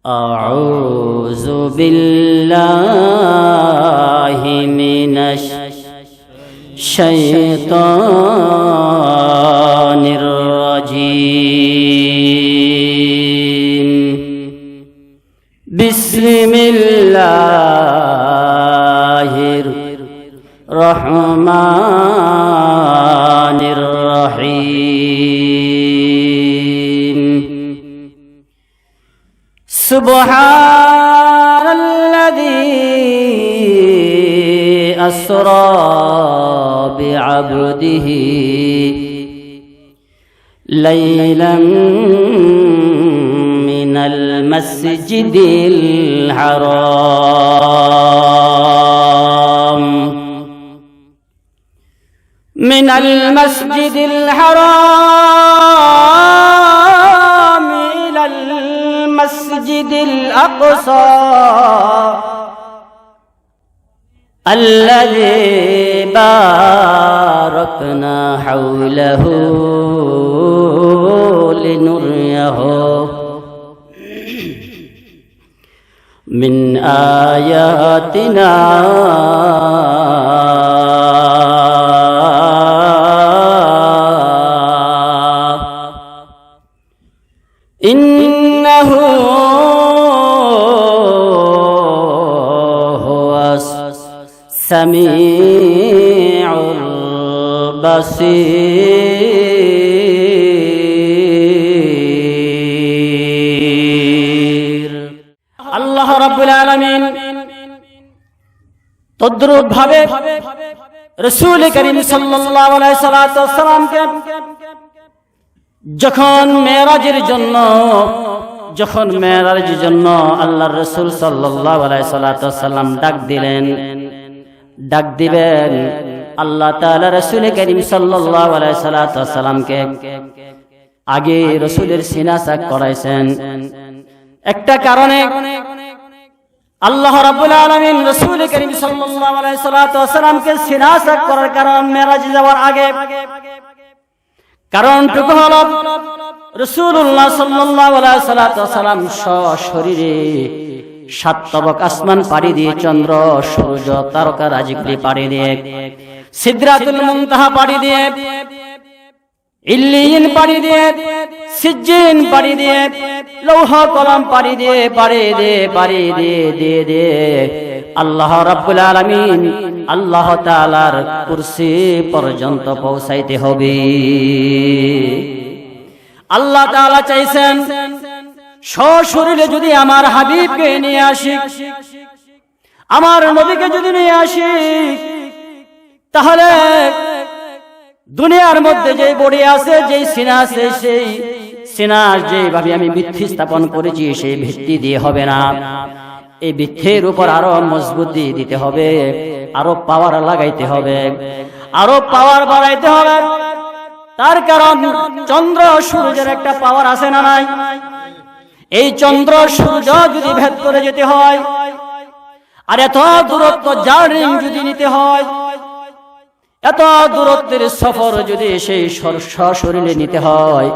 أعوذ بالله من الشيطان الرجيم بسم الله الرحمن الرحيم سبحان الذي أسرى بعبده ليلا من المسجد الحرام إلى المسجد الأقصى الذي باركنا حوله لنريه من آياتنا إنه هو السميع البصير আল্লাহ রাব্বুল আলামিন তদ্রুপ ভাবে রাসূল করিম সাল্লাল্লাহু আলাইহি সাল্লামকে যখন মেরাজের জন্য আল্লাহর রাসূল সাল্লাল্লাহু আলাইহি সাল্লাম ডাক দিবেন আল্লাহ তাআলা রাসূল করিম সাল্লাল্লাহু আলাইহি সাল্লামকে আগে রাসূলের সিনা সাক করাইছেন। একটা কারণে আল্লাহ রাব্বুল আলামিন রাসূল করিম সাল্লাল্লাহু আলাইহি সাল্লামকে সিনা সাক করার কারণ মেরাজে যাওয়ার আগে কারণটুকু হলো রাসূলুল্লাহ সাল্লাল্লাহু আলাইহি সাল্লাম সশরীরে সাত তবক আসমান পাড়ি দিয়ে চন্দ্র সূর্য তারকা রাজিগুলি পাড়ি দিয়ে সিদরাতুল মুনতাহা পাড়ি দিয়ে ইল্লিয়িন পাড়ি দিয়ে সিজ্জিন পাড়ি দিয়ে লৌহ কলম পাড়ি দিয়ে আল্লাহ রাব্বুল আলামিন আল্লাহ তাআলার কুরসি পর্যন্ত পৌঁছাইতে হবে। আল্লাহ তাআলা চাইছেন সশরীরে যদি আমার হাবিবকে নিয়ে আসি, আমার নবীকে যদি নিয়ে আসি, তাহলে দুনিয়ার মধ্যে যে বডি আছে, যেই সিনা আছে, সেই সিনা যেভাবে আমি ভিত্তি স্থাপন করেছি সেই ভিত্তি দিয়ে হবে না। এই ভিত্তির উপর আরো মজবুতি দিতে হবে, আরো পাওয়ার লাগাইতে হবে, আরো পাওয়ার বাড়াইতে হবে। তার কারণ চন্দ্র সূর্যের একটা পাওয়ার আছে না নাই? এই চন্দ্র সূর্য যদি ভেদ করে যেতে হয়, আর এত দূরত্ব জার্নি যদি নিতে হয়, এত দূরত্বের সফর যদি সেই সশরীরে নিতে হয়,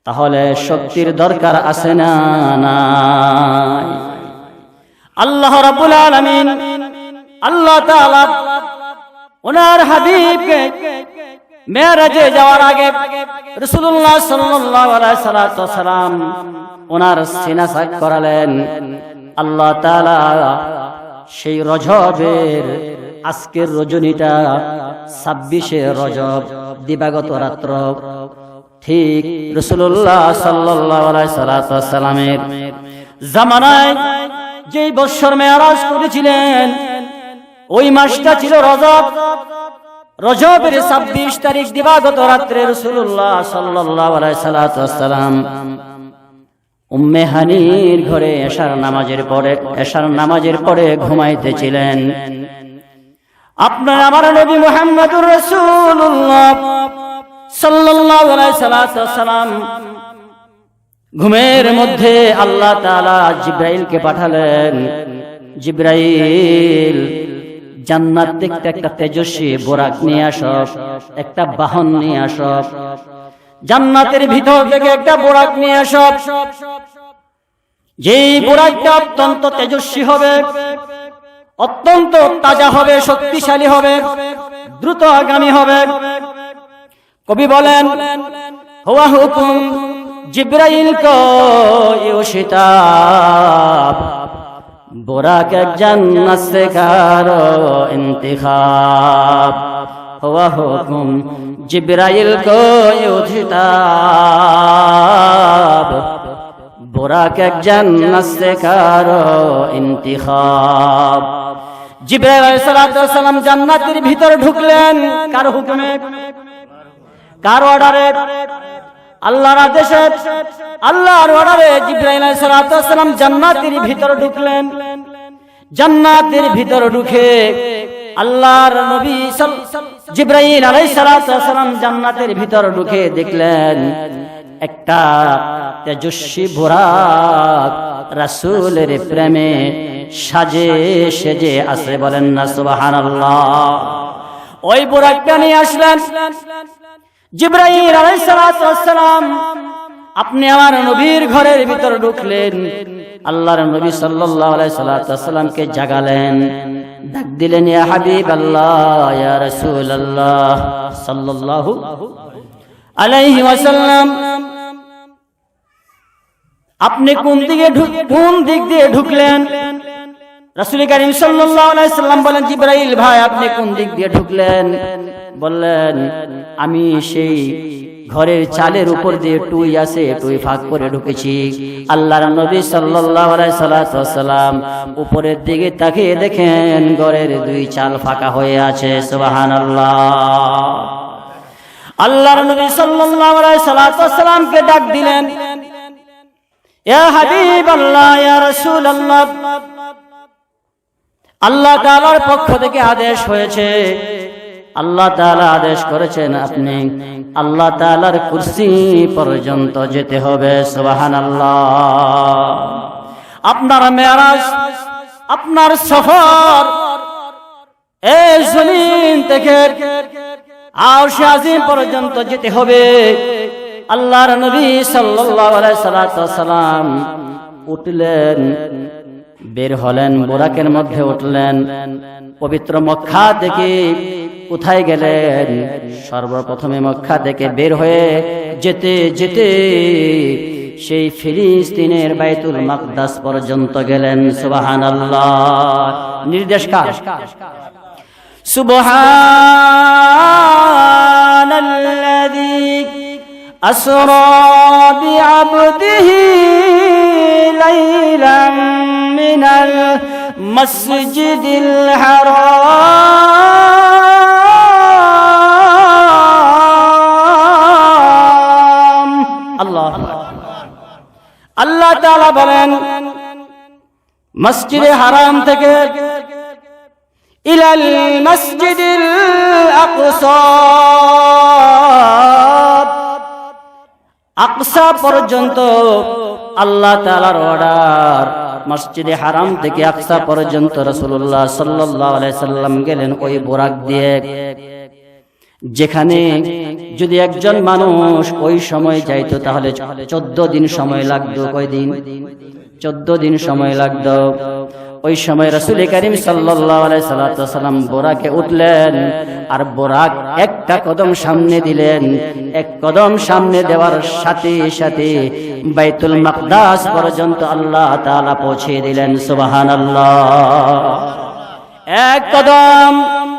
তাহলে শক্তির দরকার আছে না নাই? আল্লাহ রাব্বুল আলামিন আল্লাহ তাআলা ওনার হাবিবকে মেরাজে যাওয়ার আগে রাসূলুল্লাহ সাল্লাল্লাহু আলাইহি সাল্লাম ওনার সিনা সাক করালেন। আল্লাহ তাআলা সেই রজবের আজকের রজনীটা 26শে রজব দিবাগত রাত্র, ঠিক রাসূলুল্লাহ সাল্লাল্লাহু আলাইহি সাল্লামের জামানায় যেই বছর মেরাজ করেছিলেন ওই মাসটা ছিল রজব। রজবের 26 তারিখ দিবাগত রাত্রে রাসূলুল্লাহ সাল্লাল্লাহু আলাইহি সাল্লাম উম্মে হানির ঘরে এশার নামাজের পরে ঘুমাইতেছিলেন। আপনার আমার নবী মুহাম্মদুর রাসূলুল্লাহ সাল্লাল্লাহু আলাইহি সাল্লাম ঘুমের মধ্যে আল্লাহ তাআলা জিবরাইলকে পাঠালেন। জিবরাইল জান্নাত থেকে একটা তেজস্বী বোরাক নিয়ে আসো, একটা বাহন নিয়ে আসো, জান্নাতের ভিতর থেকে একটা বোরাক নিয়ে আসো। যেই বুরাকটা অত্যন্ত তেজস্বী হবে, অত্যন্ত তাজা হবে, শক্তিশালী হবে, দ্রুত আগামী হবে। কবি বলেন হুয়া হুকুম জিব্রাইল কো ইউশিতাব, বুরাক এক জান্নাত সে কারো ইন্তিখাব। হুয়া হুকুম জিব্রাইল কো ইউশিতাব, বুরাক এক জান্নাত সে কারো ইন্তিখাব। জিবরাইল আলাইহিস সালাম জান্নাতের ভিতরে ঢুকলেন কার হুকুমে, কার অর্ডারে? আল্লাহর আদেশে, আল্লাহর অর্ডারে জিবরাইল আলাইহিস সালাম জান্নাতের ভিতরে ঢুকলেন। জান্নাতের ভিতরে ঢুকে আল্লাহর নবী জিবরাইল আলাইহিস সালাম জান্নাতের ভিতরে ঢুকে দেখলেন একটা তেজস্বী বুরাক রাসূলের প্রেমে সাজে সেজে আছে। বলেন না সুবহানাল্লাহ। ওই বুরাকটা নিয়ে আসলেন জিবরাইল আলাইহিস সালাম। আপনি আমার নবীর ঘরের ভিতরে ঢুকলেন, আল্লাহর নবী সাল্লাল্লাহু আলাইহি সাল্লামকে জাগালেন, ডাক দিলেন ইয়া হাবিবাল্লাহ, ইয়া রাসূলুল্লাহ সাল্লাল্লাহু আলাইহি ওয়াসাল্লাম, আপনি কোন দিক দিয়ে ঢুকলেন? রাসূল কারীম সাল্লাল্লাহু আলাইহি সাল্লাম বলেন, জিবরাইল ভাই আপনি কোন দিক দিয়ে ঢুকলেন? বললেন আমি সেই ঘরের চালের উপর দিয়ে টুই আছে, টুই ফাঁক করে ঢুকেছি। আল্লাহর নবী সাল্লাল্লাহু আলাইহি সাল্লাম উপরের দিকে তাকিয়ে দেখেন ঘরের দুই চাল ফাঁকা হয়ে আছে। সুবহানাল্লাহ। আল্লাহর নবী সাল্লাল্লাহু আলাইহি সাল্লামকে ডাক দিলেন, ইয়া হাবিবাল্লাহ, ইয়া রাসূলুল্লাহ, আল্লাহ তাআলার পক্ষ থেকে আদেশ হয়েছে, আল্লাহ তাআলা আদেশ করেছেন আপনি আল্লাহ তাআলার কুরসি পর্যন্ত যেতে হবে। সুবহানাল্লাহ। আপনার মেরাজ, আপনার সফর এই জমিন থেকে আরশ আজিম পর্যন্ত যেতে হবে। আল্লাহর নবী সাল্লাল্লাহু আলাইহি সাল্লাম উঠলেন, বের হলেন, বুরাকের মধ্যে উঠলেন। পবিত্র মক্কা থেকে কোথায় গেলেন? সর্বপ্রথমে মক্কা থেকে বের হয়ে যেতে যেতে সেই ফিলিস্তিনের বাইতুল মাকদাস পর্যন্ত গেলেন। সুবহানাল্লাহ। নির্দেশ কার? সুবহানাল্লাযী আসরা বিআবদিহি লাইলাম মিনাল মাসজিদিল হারাম। আল্লাহ তাআলা বলেন মসজিদে হারাম থেকে ইলাল মসজিদিল আকসা, আকসা পর্যন্ত আল্লাহ তাআলার অর্ডার। মসজিদে হারাম থেকে আকসা পর্যন্ত রাসূলুল্লাহ সাল্লাল্লাহু আলাইহি সাল্লাম গেলেন ওই বুরাক দিয়ে। যেখানে যদি একজন মানুষ ওই সময় যাইতো তাহলে 14 দিন সময় লাগতো। কয়দিন? 14 দিন সময় লাগতো। ওই সময় রাসূল কারীম সাল্লাল্লাহু আলাইহি সাল্লাম বুরাকে উঠলেন, আর বুরাক একটা কদম সামনে দিলেন। এক কদম সামনে দেওয়ার সাথে সাথে বাইতুল মাকদাস পর্যন্ত আল্লাহ তাআলা পৌঁছে দিলেন। সুবহানাল্লাহ। এক কদম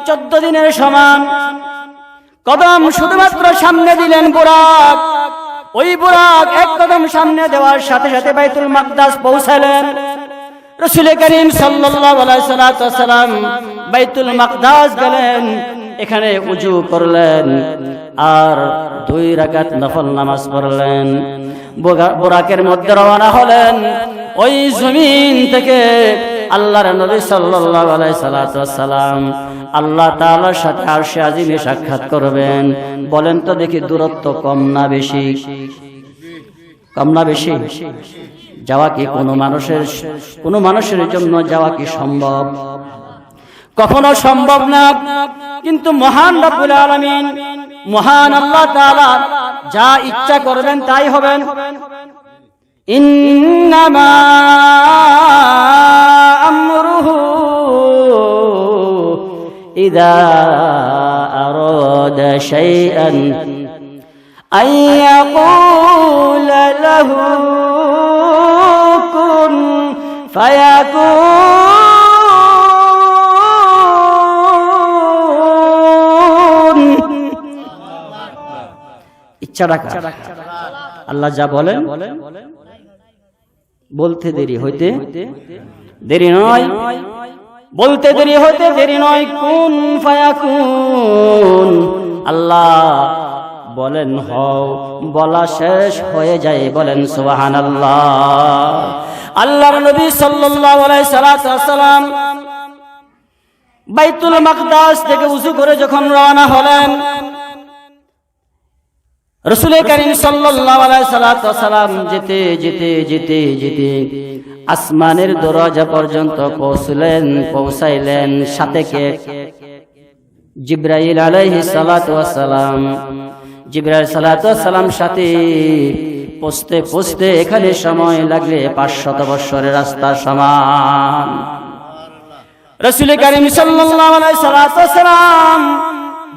14 দিনের সমান কদম শুধুমাত্র সামনে দিলেন বুরাক। ওই বুরাক এক কদম সামনে দেওয়ার সাথে সাথে বাইতুল মাকদাস পৌঁছালেন। রাসূল কারীম সাল্লাল্লাহু আলাইহি সাল্লাম বাইতুল মাকদাস গেলেন, এখানে ওযু করলেন আর 2 রাকাত নফল নামাজ পড়লেন। বুরাকের মধ্যে রওনা হলেন। ওই জমিন থেকে আল্লাহর নবী সাল্লাল্লাহু আলাইহি সাল্লাম আল্লাহ তাআলার সাথে আরশে আজিমে সাক্ষাৎ করবেন। বলেন তো দেখি দূরত্ব কম না বেশি? কম না বেশি? যাওয়া কি কোনো মানুষের জন্য যাওয়া কি সম্ভব? কখনো সম্ভব না। কিন্তু মহান রব্বুল আলামিন, মহান আল্লাহ তাআলা যা ইচ্ছা করবেন তাই হবেন। ইন্নামা আমরুহু ইযা আরাদা শাইআন আন ইয়াকুলা লাহু কুন ফায়াকুন। ইচ্ছা রাখা আল্লাহ যা বলেন বলতে দেরি হইতে দেরি নয়, বলতে দেরি হইতে দেরি নয়। কুন ফায়াকুন, আল্লাহ বলেন হও, বলা শেষ হয়ে যায়। বলেন সুবহানাল্লাহ। আল্লাহর নবী সাল্লাল্লাহু আলাইহি সাল্লাম বাইতুল মাকদাস থেকে উযু করে যখন রওনা হলেন, রাসূল করিম সাল্লাল্লাহু আলাইহি সাল্লাম যেতে যেতে যেতে যেতে আসমানের দরজা পর্যন্ত পৌঁছাইলেন। সাথে কে? জিবরাইল আলাইহিস সালাতু ওয়াস সালাম। জিবরাইল সালাতু ওয়াস সালাম সাথে পৌঁছতে পৌঁছতে এখানে সময় লাগলে 500 বছরের রাস্তা সমান। রাসূল করিম সাল্লাল্লাহু আলাইহি সাল্লাম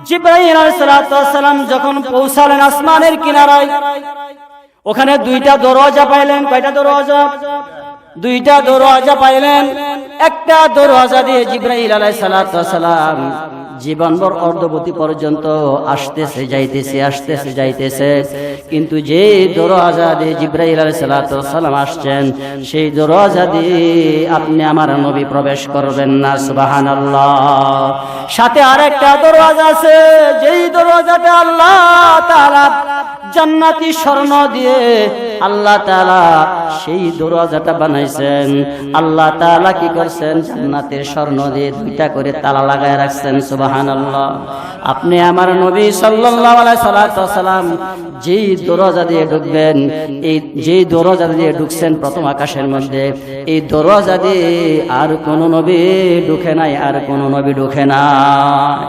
জিবরাইল আলাইহিস সালাম যখন পৌঁছালেন আসমানের কিনারায়, ওখানে দুইটা দরজা পাইলেন। কয়টা দরজা? দুইটা দরজা পাইলেন। একটা দরজা দিয়ে জিবরাইল আলাইহিস সালাম জীবনভর অর্ধবতী পর্যন্ত আসতেছে যাইতেছে। কিন্তু যে দরজা দিয়ে জিবরাইল আলাইহিস সালাম আসছেন, সেই দরজা দিয়ে আপনি আমার নবী প্রবেশ করবেন না। সুবহানাল্লাহ। সাথে আরেকটা দরজা আছে, যেই দরজাটা আল্লাহ তাআলা জান্নাতি স্বর্ণ দিয়ে আল্লাহ তাআলা সেই দরজাটা বানাইছেন। আল্লাহ তাআলা কি করছেন? জান্নাতের স্বর্ণ দিয়ে দুইটা করে তালা লাগায় রাখছেন। সুবহানাল্লাহ। আপনি আমার নবী সাল্লাল্লাহু আলাইহি সাল্লাম যেই দরজা দিয়ে ঢুকবেন, এই যেই দরজা দিয়ে ঢুকছেন প্রথম আকাশের মধ্যে, এই দরজা দিয়ে আর কোন নবী ঢুকে নাই, আর কোন নবী ঢুকে নাই।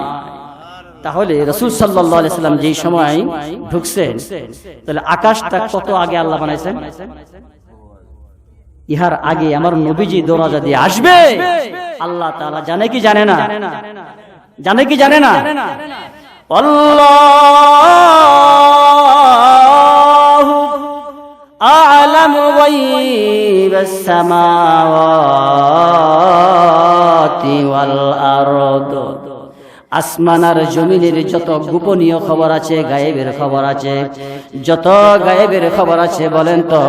তাহলে রাসূল সাল্লাল্লাহু আলাইহি সাল্লাম যেই সময় ঢুকছেন, তাহলে আকাশটা কত আগে আল্লাহ বানাইছেন? ইহার আগে আমার নবীজি দরজা দিয়ে আসবে আল্লাহ তাআলা জানে কি জানে না? জানে কি জানে না? আল্লাহু আ'লামু গায়বাস সামাওয়াতি ওয়াল আরদ। আসমান আর জমিনের যত গোপনীয় খবর আছে, গায়েবের খবর আছে, যত গায়েবের খবর আছে, বলেন তো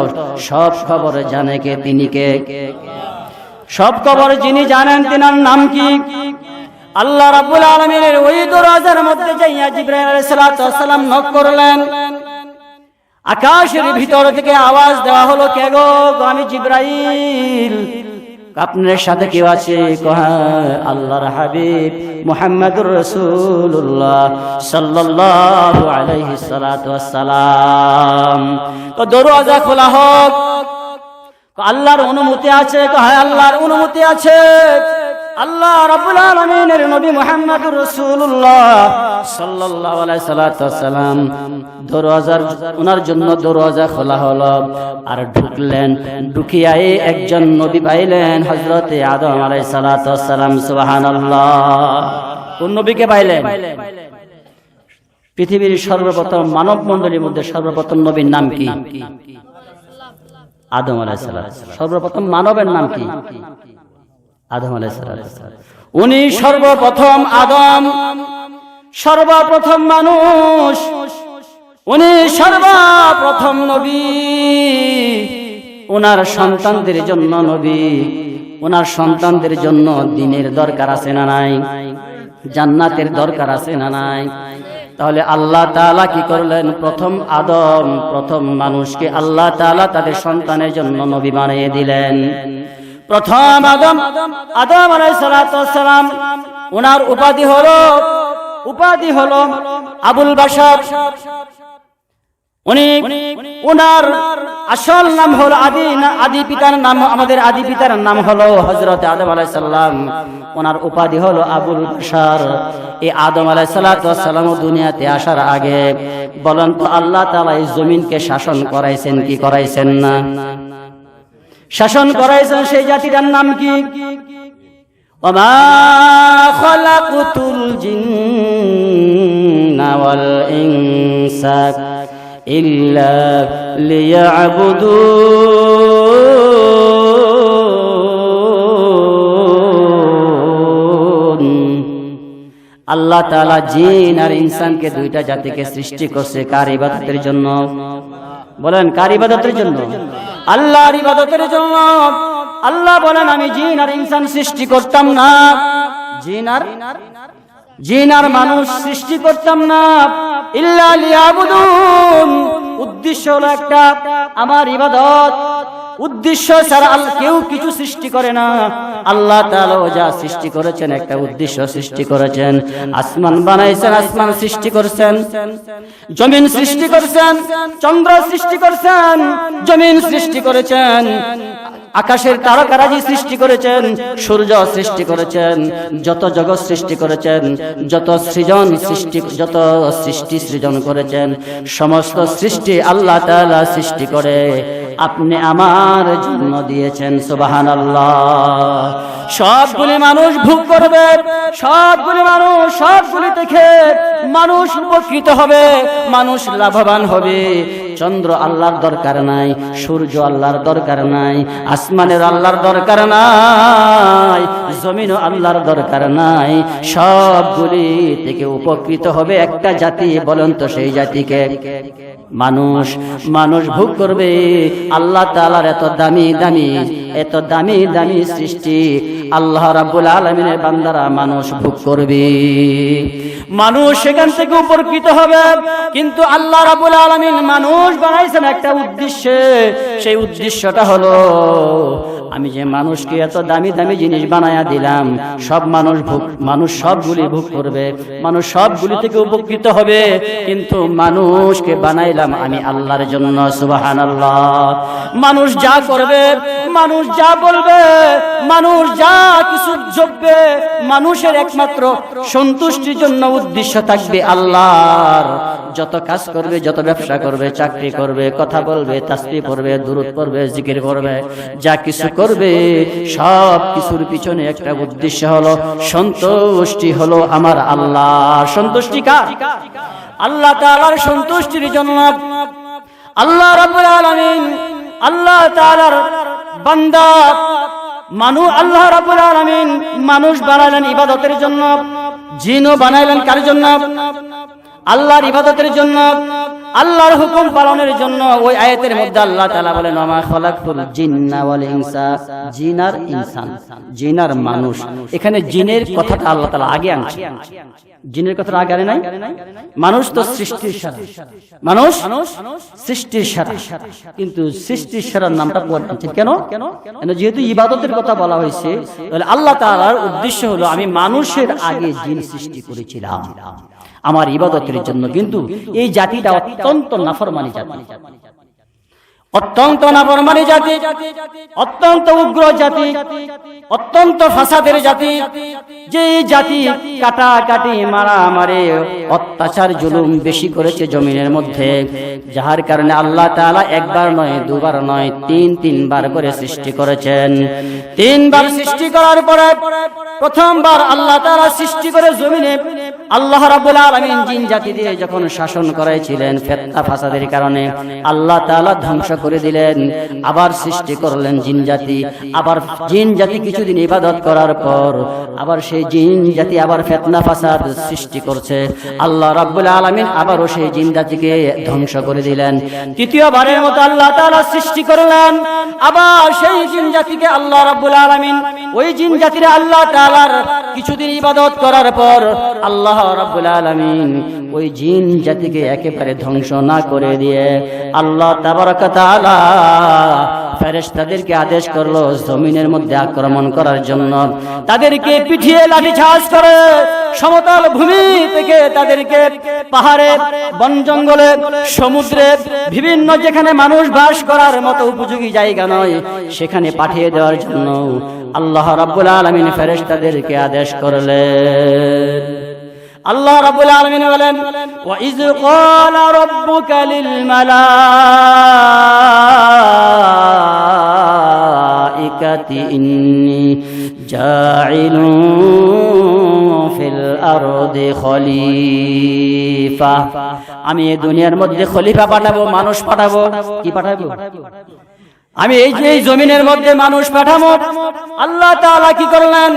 সব খবর জানে কে? তিনি কে? সব খবর যিনি জানেন তিনার নাম কি? আল্লাহ রাব্বুল আলামিনের ওই দরজার মধ্যে যাইয়া জিবরাইল আলাইহিস সালাম নক করলেন। আকাশের ভিতর থেকে আওয়াজ দেওয়া হলো, কে গো? আমি জিবরাইল। আপনার সাথে কেউ আছে? আল্লাহর হাবিব মুহাম্মদুর রাসূলুল্লাহ সাল্লাল্লাহু আলাইহি সাল্লাম। দরজা খোলা হোক। আল্লাহর অনুমতি আছে? হ্যাঁ আল্লাহর অনুমতি আছে। আল্লাহ রাব্বুল আলামিনের নবী মুহাম্মদুর রাসূলুল্লাহ সাল্লাল্লাহু আলাইহি সাল্লাম দরজার ওনার জন্য দরজা খোলা হলো। আর ঢুকলেন। ঢুকিয়াই একজন নবী পাইলেন, হযরতে আদম আলাইহিস সালাম। সুবহানাল্লাহ। কোন নবীকে পাইলেন? পৃথিবীর সর্বপ্রথম মানব মণ্ডলীর মধ্যে সর্বপ্রথম নবীর নাম কি? আদম আলাইহিস সালাম। সর্বপ্রথম মানবের নাম কি? আদম আলাইহিস সালাম। উনি সর্বপ্রথম আদম, সর্বপ্রথম মানুষ, উনি সর্বপ্রথম নবী। ওনার সন্তানদের জন্য নবী, ওনার সন্তানদের জন্য দ্বীনের দরকার আছে না নাই? জান্নাতের দরকার আছে না নাই? তাহলে আল্লাহ তাআলা কি করলেন? প্রথম আদম, প্রথম মানুষকে আল্লাহ তাআলা তাদের সন্তানের জন্য নবী বানিয়ে দিলেন। প্রথম আদম আলাইহিস সালাম, ওনার উপাধি হলো, উপাধি হলো আবুল বাশার। ওনার উপাধি হলো আবুল বাশার। ওনার উপাধি হলো, উপাধি হলো আবুল কালাম। ওনার উপাধি হলো, উপাধি হলো আবুল কালাম। ওনার উপাধি হলো, উপাধি হলো আবুল কালাম। ওনার উপাধি হলো আবুল বাশার। উনি ওনার আসল নাম হলো আদি পিতার নাম, আমাদের আদি পিতার নাম হলো হযরত আদম আলাইহিস সালাম। ওনার উপাধি হলো আবুল বাশার। এই আদম আলাইহিস সালাম দুনিয়াতে আসার আগে বলেন তো আল্লাহ তাআলা এই জমিনকে শাসন করাইছেন কি করাইছেন না? শাসন করাইছেন। সেই জাতিটার নাম কি? ওমা খালাকুতুল জিন্না ওয়াল ইনসা ইল্লা লিয়াবুদুন। আল্লাহ তাআলা জিন আর ইনসানকে দুইটা জাতিকে সৃষ্টি করছে কার ইবাদতের জন্য? বলেন কার ইবাদতের জন্য? আল্লাহর ইবাদতের জন্য। আল্লাহ বলেন আমি জিন আর ইনসান সৃষ্টি করতাম না, জিন আর মানুষ সৃষ্টি করতাম না ইল্লা লিয়াবুদুন। উদ্দেশ্য হলো একটা, আমার ইবাদত। উদ্দেশ্য ছাড়া কেউ কিছু সৃষ্টি করে না। আল্লাহ তাআলা যা সৃষ্টি করেছেন একটা উদ্দেশ্য সৃষ্টি করেছেন। আসমান বানাইছেন, আসমান সৃষ্টি করেছেন। জমিন সৃষ্টি করেছেন, চন্দ্র সৃষ্টি করেছেন, জমিন সৃষ্টি করেছেন। আকাশের তারকারাজি সৃষ্টি করেছেন, সূর্য সৃষ্টি করেছেন, যত জগৎ সৃষ্টি করেছেন, যত সৃষ্টি সৃজন করেছেন, সমস্ত সৃষ্টি আল্লাহ তাআলা সৃষ্টি করে আপনি আমার জন্য দিয়েছেন। সুবহানাল্লাহ। সবগুলি মানুষ ভোগ করবে, সবগুলি থেকে মানুষ উপকৃত হবে, মানুষ লাভবান হবে। চন্দ্র আল্লাহর দরকার নাই, সূর্য আল্লাহর দরকার নাই, আসমানের আল্লাহর দরকার নাই, জমিনও আল্লাহর দরকার নাই। সবগুলি থেকে উপকৃত হবে একটা জাতি। বলেন তো সেই জাতিকে? মানুষ ভোগ করবে। আল্লাহ তাআলার এত দামি সৃষ্টি, আল্লাহ রাব্বুল আলামিনের বান্দারা মানুষ ভোগ করবে, মানুষ সেখান থেকে উপকৃত হবে। কিন্তু আল্লাহ রাব্বুল আলামিন মানুষ বানাইছেন একটা উদ্দেশ্যে। সেই উদ্দেশ্যটা হলো আমি যে মানুষকে এত দামি জিনিস বানায়া দিলাম, মানুষ সবগুলি ভোগ করবে, মানুষ সবগুলি থেকে উপকৃত হবে। কিন্তু মানুষকে বানাইলাম আমি আল্লাহর জন্য। সুবহানাল্লাহ। মানুষ যা করবে, মানুষ যা বলবে, মানুষ যা কিছু যোগবে, মানুষের একমাত্র সন্তুষ্টির জন্য উদ্দেশ্য থাকবে আল্লাহর। যত কাজ করবে, যত ব্যবসা করবে, চাকরি করবে, কথা বলবে, তাসবিহ পড়বে, দুরূদ পড়বে, জিকির করবে, যা কিছু করবে, সব কিছুর পিছনে একটা উদ্দেশ্য হলো সন্তুষ্টি হলো আমার আল্লাহ। সন্তুষ্টি কার? আল্লাহ তাআলার সন্তুষ্টির জন্য আল্লাহ রাব্বুল আলামিন, আল্লাহ তাআলার বান্দা আল্লাহ রাব্বুল আলামিন মানুষ বানালেন ইবাদতের জন্য, জিনও বানাইলেন কার জন্য? আল্লাহর ইবাদতের জন্য, আল্লাহর হুকুম পালনের জন্য। ওই আয়াতের মধ্যে আল্লাহ তাআলা বলেন ওমা খালাকতুল জিন্না ওয়াল ইনসা। জিন আর ইনসান, জিন আর মানুষ। এখানে জিনের কথাটা আল্লাহ তাআলা আগে আনছে। জিনের কথাটা আগে আনে নাই। মানুষ তো সৃষ্টির সেরা, মানুষ সৃষ্টির সেরা, কিন্তু সৃষ্টির সেরার নামটা কেন? যেহেতু ইবাদতের কথা বলা হয়েছে, তাহলে আল্লাহ তাআলার উদ্দেশ্য হলো আমি মানুষের আগে জিন সৃষ্টি করেছিলাম আমার ইবাদতের জন্য। কিন্তু এই জাতিটা অত্যন্ত নাফরমানি জাতি, অত্যন্ত নাফরমানি জাতি, অত্যন্ত উগ্র জাতি, অত্যন্ত ফাসাদের জাতি। যে জাতি কাটাকাটি, মারামারি, অত্যাচার, জুলুম বেশি করেছে জমিনের মধ্যে, যার কারণে আল্লাহ তাআলা একবার নয়, দুবার নয়, তিনবার করে সৃষ্টি করেছেন। তিনবার সৃষ্টি করার পরে প্রথমবার আল্লাহ তাআলা সৃষ্টি করে জমিনে আল্লাহ রাব্বুল আলামিন জিন জাতি দিয়ে যখন শাসন করাইছিলেন ফিতনা ফাসাদের কারণে, আল্লাহ তাআলা ধ্বংস করে দিলেন। আবার সৃষ্টি করলেন জিন জাতি। আবার জিন জাতি কিছুদিন ইবাদত করার পর আবার সেই জিন জাতি আবার ফিতনা ফাসাদ সৃষ্টি করছে। আল্লাহ রাব্বুল আলামিন আবারও সেই জিন জাতিকে ধ্বংস করে দিলেন। তৃতীয়বারের মতো আল্লাহ তাআলা সৃষ্টি করলেন আবার সেই জিন জাতিকে। আল্লাহ রাব্বুল আলামিন ওই জিন জাতির আল্লাহ তাআলার কিছুদিন ইবাদত করার পর আল্লাহ রাব্বুল আলামিন ওই জিন জাতিকে একেবারে ধ্বংস না করে দিয়ে আল্লাহ তাবারক তাআলা ফেরেশতাদেরকে আদেশ করলো জমিনের মধ্যে আক্রমণ করার জন্য। তাদেরকে পিঠিয়ে লাঠিচার্জ করে সমতল ভূমি থেকে তাদেরকে পাহাড়ে, বন জঙ্গলে, সমুদ্রে, বিভিন্ন যেখানে মানুষ বাস করার মতো উপযোগী জায়গা নয় সেখানে পাঠিয়ে দেওয়ার জন্য আল্লাহ রাব্বুল আলামিন ফেরেশতাদেরকে আদেশ করলেন। আল্লাহ রাব্বুল আলামিন বলেন, ওয়া ইয ক্বালা রাব্বুকা লিল মালাইকাতি ইন্নী জাইলুন ফিল আরদি খলিফা, আমি এই দুনিয়ার মধ্যে খলিফা পাঠাবো, মানুষ পাঠাবো। কি পাঠাবো? আমি এই জমিনের মধ্যে মানুষ পাঠাবো। আল্লাহ তাআলা কি করলেন?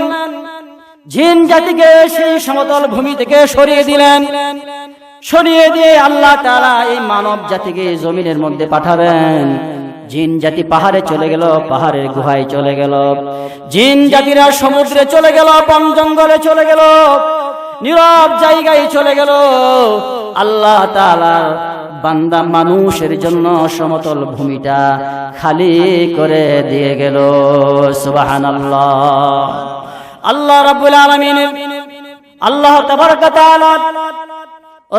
জিন জাতিকে সেই সমতল ভূমি থেকে সরিয়ে দিলেন। সরিয়ে দিয়ে আল্লাহ তাআলা এই মানব জাতিকে জমিনের মধ্যে পাঠাবেন। জিন জাতি পাহাড়ে চলে গেল, পাহাড়ের গুহায় চলে গেল। জিন জাতিরা সমুদ্রে চলে গেল, বন জঙ্গলে চলে গেল, নীরব জায়গায় চলে গেল। আল্লাহ তাআলার বান্দা মানুষের জন্য সমতল ভূমিটা খালি করে দিয়ে গেল। সুবহানাল্লাহ। আল্লাহ রাব্বুল আলামিন, আল্লাহ তাবারাকা তাআলা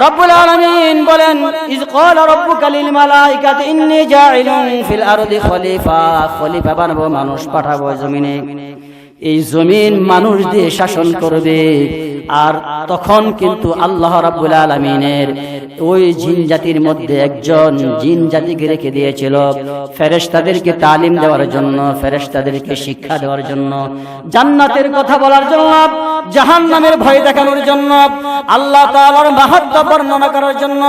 রাব্বুল আলামিন বলেন, ইয ক্বালা রাব্বুকা লিল মালাইকাতি ইন্নী জাইলুন ফিল আরদি খলিফা, খলিফা বানাবো, মানুষ পাঠাবো জমিনে। এই জমিন মানুষ দিয়ে শাসন করবে। আর তখন কিন্তু আল্লাহ রাব্বুল আলামিনের ওই জিন জাতির মধ্যে একজন জিন জাতিকে রেখে দিয়েছিল ফেরেশতাদেরকে তালিম দেওয়ার জন্য, ফেরেশতাদেরকে শিক্ষা দেওয়ার জন্য, জান্নাতের কথা বলার জন্য, জাহান্নামের ভয় দেখানোর জন্য, আল্লাহ তাআলার মাহাত্ম্য বর্ণনা করার জন্য,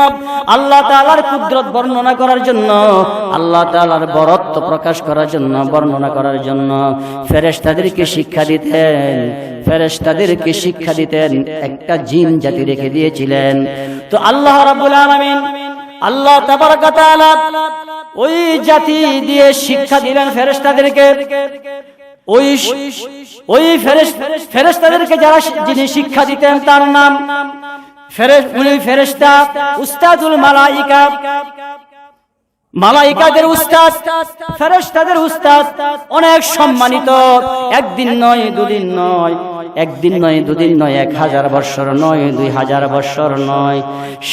আল্লাহ তাআলার কুদরত বর্ণনা করার জন্য, আল্লাহ তাআলার বরত্ব প্রকাশ করার জন্য, বর্ণনা করার জন্য ফেরেশতাদেরকে শিক্ষা দিতেন। ফেরেশতাদেরকে শিক্ষা দিতেন একটা জিন জাতি রেখে দিয়েছিলেন। তো আল্লাহ রাব্বুল আলামিন, আল্লাহ তাবারাকা তাআলা ওই জাতি দিয়ে শিক্ষা দিলেন ফেরেশতাদেরকে। ওই ফেরেশতাদেরকে যারা যিনি শিক্ষা দিতেন তার নাম ফেরেশতা উস্তাদুল মালাইকা, মালাইকাদের উস্তাদ, ফেরেশতাদের উস্তাদ, অনেক সম্মানিত। একদিন নয়, দুদিন নয়, একদিন নয়, দুদিন নয়, 1000 বছর নয়, 2000 বছর নয়,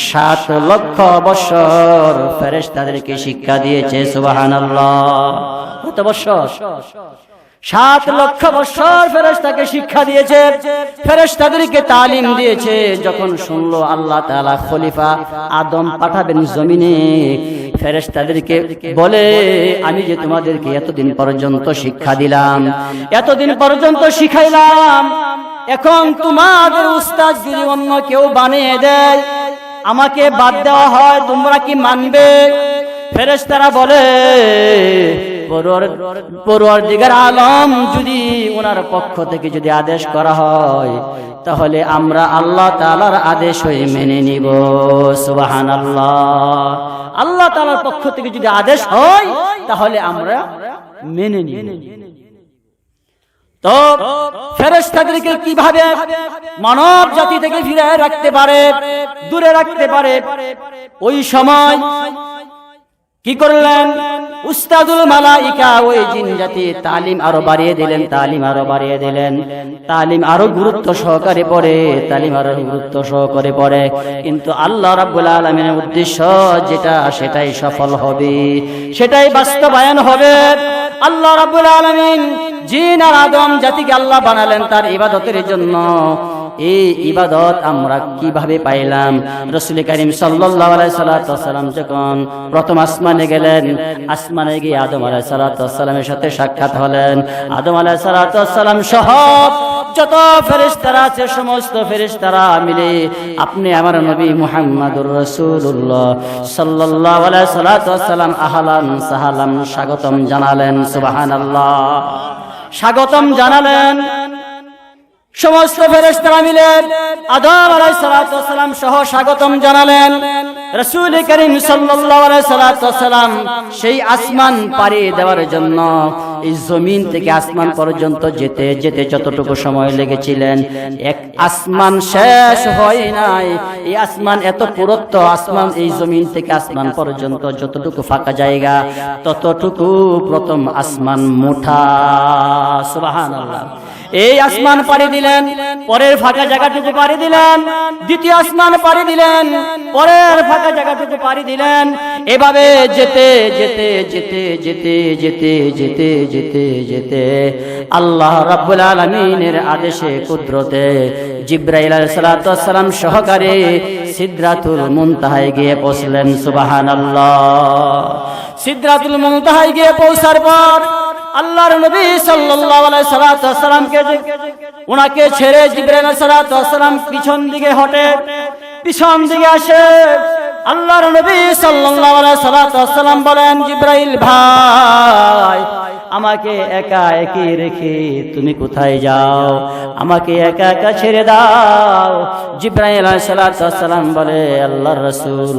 7 লক্ষ বছর ফেরেশতাদেরকে শিক্ষা দিয়েছে। সুবহানাল্লাহ। কত বছর? 7 লক্ষ বছর ফেরেশতাকে শিক্ষা দিয়েছে, ফেরেশতাদেরকে তালিম দিয়েছে। যখন শুনলো আল্লাহ তাআলা খলিফা আদম পাঠাবেন জমিনে, ফেরেশতাদেরকে বলে, আমি যে তোমাদেরকে এতদিন পর্যন্ত শিক্ষা দিলাম, এতদিন পর্যন্ত শিখাইলাম, এখন তোমাদের উস্তাদ যদি অন্য কেউ বানিয়ে দেয়, আমাকে বাদ দেওয়া হয়, তোমরা কি মানবে? ফেরেশতারা বলে, পরওয়ারদিগার আলম যদি ওনার পক্ষ থেকে যদি আদেশ করা হয় তাহলে আমরা আল্লাহ তাআলার আদেশ হয়ে মেনে নিব। সুবহানাল্লাহ। আল্লাহ তাআলার পক্ষ থেকে যদি আদেশ হয় তাহলে আমরা মেনে নিব। তো ফেরেশতাদেরকে কিভাবে মানব জাতি থেকে ফিরে রাখতে পারে, দূরে রাখতে পারে? ওই সময় কি করলেন? উস্তাদুল মালাইকা ওই জিন জাতি তালিম আরো বাড়িয়ে দিলেন, তালিম আরো বাড়িয়ে দিলেন, তালিম আরো গুরুত্ব সহকারে পড়ে, তালিম আরো গুরুত্ব সহকারে পড়ে। কিন্তু আল্লাহ রাব্বুল আলামিনের উদ্দেশ্য যেটা সেটাই সফল হবে, সেটাই বাস্তবায়ন হবে। আল্লাহ রাব্বুল আলামিন জিন আর আদম জাতিকে আল্লাহ বানালেন তার ইবাদতের জন্য। এই ইবাদত আমরা কিভাবে পাইলাম? রাসূল করিম সাল্লাল্লাহু আলাইহি সাল্লাম যখন প্রথম আসমানে গেলেন, আসমানে গিয়ে আদম আলাইহিস সালামের সাথে সাক্ষাৎ হলেন। আদম আলাইহিস সালাম সহ যত ফেরেশতারা আছে সমস্ত ফেরেশতারা মিলে আপনি আমার নবী মুহাম্মদুর রাসূলুল্লাহ সাল্লাল্লাহু আলাইহি সাল্লাম আহলান সাহালাম স্বাগতম জানালেন। সুবহানাল্লাহ। স্বাগতম জানালেন। সমস্ত ফেরেশতারা মিলে আদম আলাইহিস সালাম সহ স্বাগতম জানালেন। রাসূল করিম সাল্লাল্লাহু আলাইহি সাল্লাম সেই আসমান পাড়ি দেওয়ার জন্য এই জমিন থেকে আসমান পর্যন্ত যেতে যেতে যতটুকু সময় লেগেছিলেন, এক আসমান শেষ হয় নাই। এই আসমান এত পুরুত্ব, আসমান এই জমিন থেকে আসমান পর্যন্ত যতটুকু ফাঁকা জায়গা ততটুকু প্রথম আসমান মুঠা। সুবহানাল্লাহ। এই আসমান পাড়ি দিলেন, পরের ফাঁকা জায়গাটুকু পাড়ি দিলেন, দ্বিতীয় আসমান পাড়ি দিলেন, পরের ফাঁকা জায়গাটুকু পাড়ি দিলেন। এভাবে যেতে যেতে যেতে যেতে যেতে যেতে যেতে যেতে আল্লাহ রাব্বুল আলামিনের আদেশে কুদরতে জিবরাইল আলাইহিস সালাতু ওয়াস সালাম সহকারে সিদরাতুল মুনতাহায় গিয়ে পৌঁছলেন। সুবহানাল্লাহ। সিদরাতুল মুনতাহায় গিয়ে পৌঁছার পর আল্লাহর নবী সাল্লাল্লাহু আলাইহি সাল্লামকে ওনাকে ছেড়ে জিবরাইল আলাইহিস সালাম পিছন দিকে হটে, পিছন দিকে আসে। আল্লাহর নবী সাল্লাল্লাহু আলাইহি সাল্লাম বলেন, জিবরাইল ভাই, আমাকে একা একা রেখে তুমি কোথায় যাও? আমাকে একা একা ছেড়ে দাও। জিবরাইল আলাইহিস সালাম বলে, আল্লাহর রাসূল,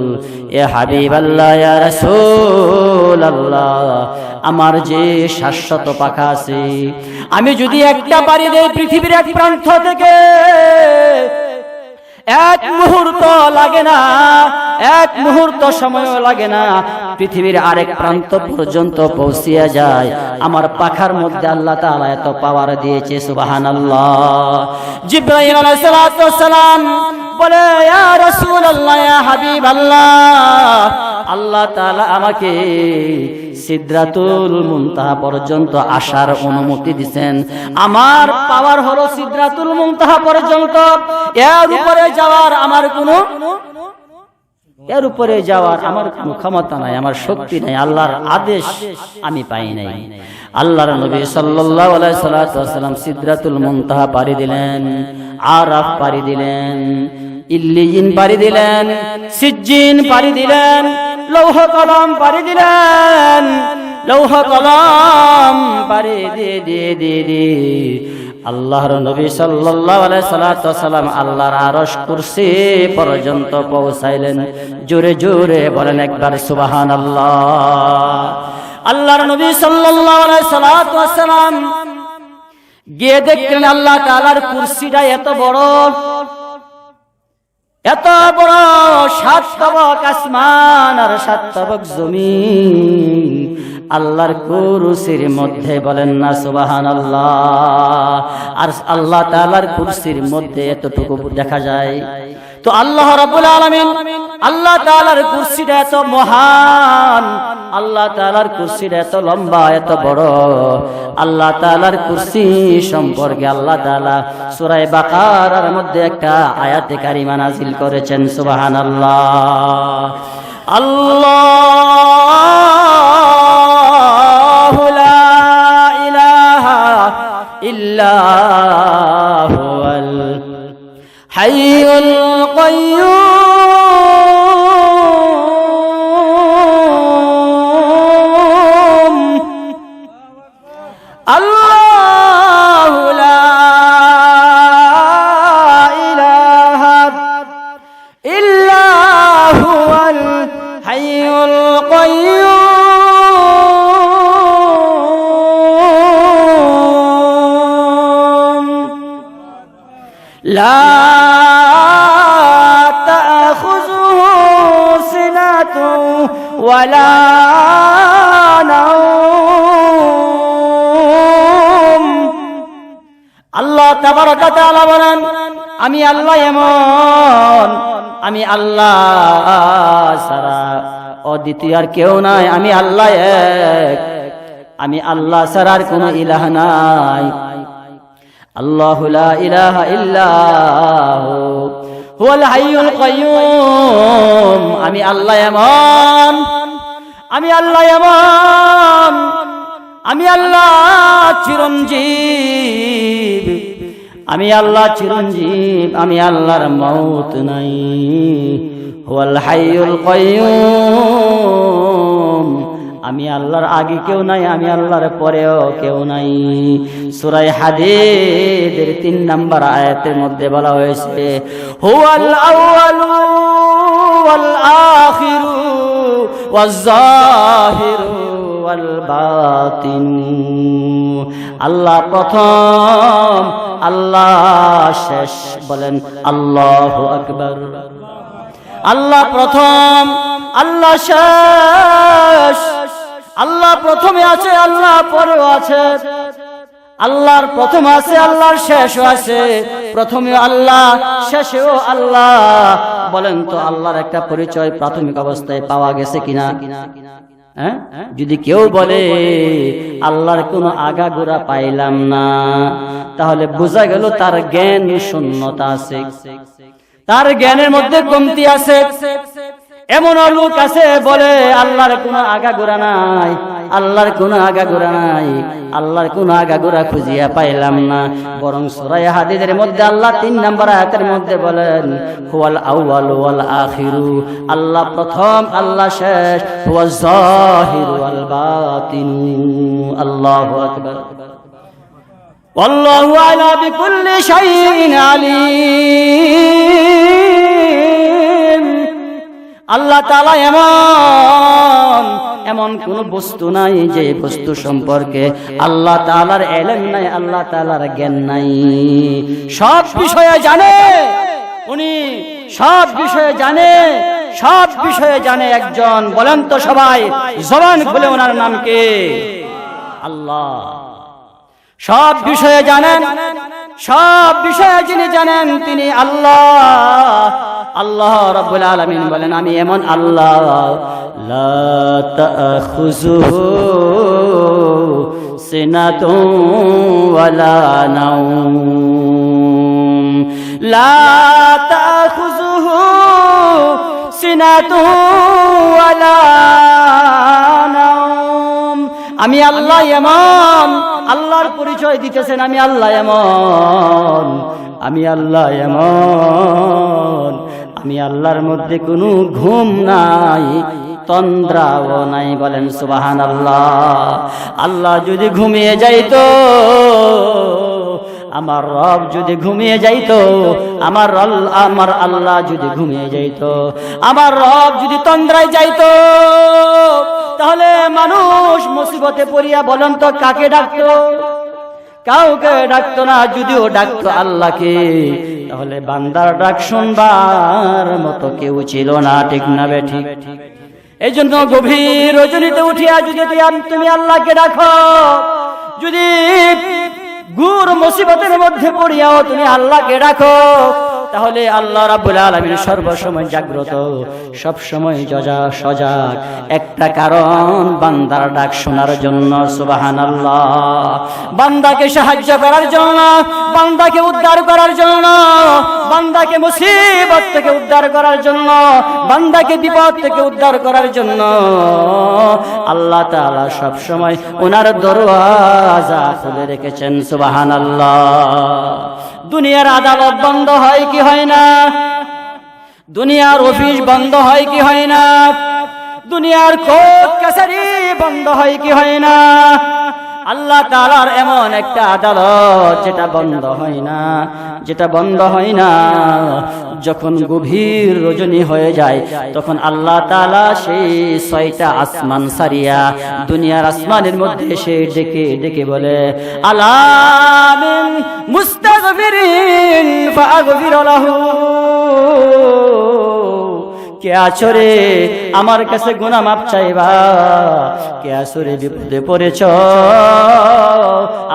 এ হাবিবাল্লাহ, ইয়া রাসূলুল্লাহ, আমার যে শাশ্বত পাখা আছে, আমি যদি একটা পাড়ি দেই পৃথিবীর এক প্রান্ত থেকে, এক মুহূর্ত লাগে না, এক মুহূর্ত সময় লাগে না, পৃথিবীর আরেক প্রান্ত পর্যন্ত পৌঁছিয়া যায়। আমার পাখার মধ্যে আল্লাহ তাআলা এত পাওয়ার দিয়েছে। সুবহানাল্লাহ। জিবরাইল আলাইহিস সালাম বলে, ইয়া রাসূলুল্লাহ, ইয়া হাবিবাল্লাহ, আল্লাহ তাআলা আমাকে সিদরাতুল মুনতাহা পর্যন্ত আসার অনুমতি দিবেন। আমার পাওয়ার হলো সিদরাতুল মুনতাহা পর্যন্ত, এর উপরে যাওয়ার আমার কোনো ক্ষমতা নাই, আমার শক্তি নাই, আল্লাহর আদেশ আমি পাই নাই। আল্লাহর নবী সাল্লাল্লাহু আলাইহি সাল্লাম সিদরাতুল মুনতাহা পাড়ি দিলেন, আরাফ পাড়ি দিলেন, ইল্লিয়িন পাড়ি দিলেন, সিজ্জিন পাড়ি দিলেন, লৌহ কলম পাড়ি দিলেন, লৌহ কলম পাড়ি দিয়ে আল্লাহর নবী সাল্লাল্লাহু আলাইহি সাল্লাম আল্লাহর আরশ কুরসি পর্যন্ত পৌঁছাইলেন। জোরে জোরে বলেন একবার সুবহানাল্লাহ। আল্লাহর নবী সাল্লাল্লাহু আলাইহি সাল্লাম গিয়ে দেখলেন আল্লাহ তাআলার কুরসিটা এত বড়, এত বড়, 7 তবক আসমান আর 7 তবক জমিন আল্লাহর কুরসির মধ্যে। বলেন না সুবহানাল্লাহ। আর আল্লাহ তাআলার কুরসির মধ্যে এতটুকু দেখা যায়। তো আল্লাহ রাব্বুল আলামিন, আল্লাহ তাআলার কুরসিটা এত মহান, আল্লাহ তাআলার কুরসিটা এত লম্বা, এত বড়। আল্লাহ তাআলার কুরসি সম্পর্কে আল্লাহ তাআলা সূরা বাকারার মধ্যে একটা আয়াতে কারিমা নাযিল করেছেন। সুবহানাল্লাহ। আল্লাহু লা ইলাহা ইল্লা হুয়াল হাইয়ুল কাইয়্যুম। আল্লাহু লা ইলাহা ইল্লা হুয়াল হাইয়ুল কাইয়্যুম। লা তাখুযুহু সিনাতুন ওয়ালা নাওম। আল্লাহ তাবারাকা তাআলা বলেন, আমি আল্লাহ এমন, আমি আল্লাহ ছাড়া অদ্বিতীয় আর কেউ নাই, আমি আল্লাহ এক, আমি আল্লাহ ছাড়া আর কোনো ইলাহ নাই। আল্লাহু লা ইলাহা ইল্লাহু হুয়াল হাইয়ুল কাইয়্যুম। আমি আল্লাহ এমন, আমি আল্লাহ এমন, আমি আল্লাহ চিরঞ্জীব, আমি আল্লাহ চিরঞ্জীব, আমি আল্লাহর মউত নাই। হুয়াল হাইয়ুল কাইয়্যুম। আমি আল্লাহর আগে কেউ নাই, আমি আল্লাহর পরেও কেউ নাই। সূরা হাদীদের 3 নম্বর আয়াতের মধ্যে বলা হয়েছে, হুয়াল আউয়ালু ওয়াল আখিরু ওয়াজ জাহিরু ওয়াল বাতিন। আল্লাহ প্রথম, আল্লাহ শেষ। বলেন আল্লাহু আকবার। আল্লাহ প্রথম, আল্লাহ শেষ। আল্লাহ প্রথমে আছে, আল্লাহ পরেও আছে। আল্লাহর প্রথম আছে, আল্লাহর শেষও আছে। প্রথমেও আল্লাহ, শেষেও আল্লাহ। বলেন তো আল্লাহর একটা পরিচয় প্রাথমিক অবস্থায় পাওয়া গেছে কিনা? হ্যাঁ, যদি কেউ বলে আল্লাহর কোনো আগাগোড়া পাইলাম না, তাহলে বোঝা গেল তার জ্ঞান শূন্যতা আছে, তার জ্ঞানের মধ্যে কমতি আছে। এমন লোক আছে বলে আল্লাহর কোনো আগাগোড়া নাই, আল্লাহর কোনো আগাগোড়া নাই, আল্লাহর কোনো আগাগোড়া খুঁজিয়া পাইলাম না। বরং সূরা হাদীদের মধ্যে আল্লাহ 3 নম্বর আয়াতের মধ্যে বলেন হুয়াল আউয়াল ওয়াল আখিরু, আল্লাহ প্রথম, আল্লাহ শেষ। হুয়াজ যাহিরু ওয়াল বাতিন। আল্লাহু আকবার। আল্লাহু আলা বিকুল্লি শাইইন আলীম। আল্লাহ তাআলা এমন কোন বস্তু নাই যে বস্তু সম্পর্কে আল্লাহ তাআলার ইলম নাই, আল্লাহ তাআলার জ্ঞান নাই। সব বিষয়ে জানে উনি, সব বিষয়ে জানে, সব বিষয়ে জানে একজন। বলেন তো সবাই জবান খুলে ওনার নাম কি? আল্লাহ। সব বিষয়ে জানেন, সব বিষয়ে যিনি জানেন তিনি আল্লাহ। আল্লাহ রাব্বুল আলামিন বলেন আমি এমন আল্লাহ, লা তাখুযুহু সিনাতুন ওয়ালা নাওম, লা তাখুযুহু সিনাতুন ওয়ালা নাওম। আমি আল্লাহ এমন, আল্লাহর পরিচয় দিতেছেন আমি আল্লাহ এমন, আমি আল্লাহ এমন। আমি আল্লাহর মধ্যে কোনো ঘুম নাই, তন্দ্রাও নাই। বলেন সুবহানাল্লাহ। আল্লাহ যদি ঘুমিয়ে যাইতো, আমার রব যদি ঘুমিয়ে যাইতো, আমার আল্লাহ যদি ঘুমিয়ে যাইতো, আমার রব যদি তন্দ্রায় যাইতো, তাহলে মানুষ মুসিবতে পড়িয়া বলেন তো কাকে ডাকতো? কাউকে ডাকতো না। যদিও ডাকতো আল্লাহকে, তাহলে বান্দার ডাক শুনবার মতো কেউ ছিল না। ঠিক না বেঠিক? এই জন্য গভীর রজনীতে উঠিয়া যদি তুমি আল্লাহকে ডাকো, যদি গুর মুসিবতের মধ্যে পড়িয়াও তুমি আল্লাহকে ডাকো, তাহলে আল্লাহ রাব্বুল আলামিন সর্বসময় জাগ্রত, সব সময় সজাগ। একটা কারণ বান্দার ডাক শোনার জন্য। সুবহানাল্লাহ। বান্দাকে সাহায্য করার জন্য, বান্দাকে উদ্ধার করার জন্য, বান্দাকে মুসিবত থেকে উদ্ধার করার জন্য, বান্দাকে বিপদ থেকে উদ্ধার করার জন্য আল্লাহ তাআলা সব সময় ওনার দরওয়াজা খুলে রেখেছেন। সুবহানাল্লাহ। দুনিয়ার আদালত বন্ধ হয় কি হয় না? দুনিয়ার অফিস বন্ধ হয় কি হয় না? দুনিয়ার কোর্ট কাছারি বন্ধ হয় কি হয় না? আল্লাহ তাআলার এমন একটা আদালত যেটা বন্ধ হয় না, যেটা বন্ধ হয় না। যখন গভীর রজনী হয়ে যায়, তখন আল্লাহ তাআলা সেই 6টা আসমান সারিয়া দুনিয়ার আসমানের মধ্যে সে ডেকে ডেকে বলে আলা মিন মুস্তাগফিরিন ফাগফির লাহু। কে আছো রে আমার কাছে গুনাহ মাফ চাইবা? কে আছো রে বিপদে পড়েছ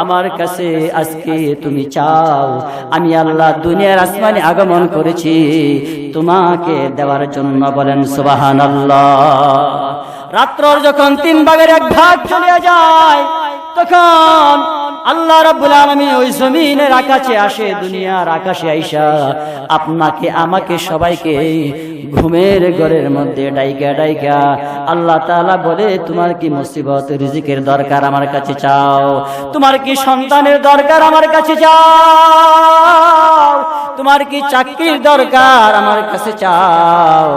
আমার কাছে আজকে তুমি চাও? আমি আল্লাহ দুনিয়ার আসমানে আগমন করেছি তোমাকে দেওয়ার জন্য। বলেন সুবহানাল্লাহ। রাত্রর যখন 3 ভাগের 1 ভাগ চলে যায়, তখন আল্লাহ রাব্বুল আলামিন ওই জমিনের আকাশে আসে, দুনিয়ার আকাশে আইসা আপনাকে আমাকে সবাইকে ঘুমের ঘরের মধ্যে ডাইকা ডাইকা আল্লাহ তাআলা বলে তোমার কি মুসিবত রিজিকের দরকার আমার কাছে চাও? তোমার কি সন্তানের দরকার আমার কাছে চাও? তোমার কি চাকরির দরকার আমার কাছে চাও?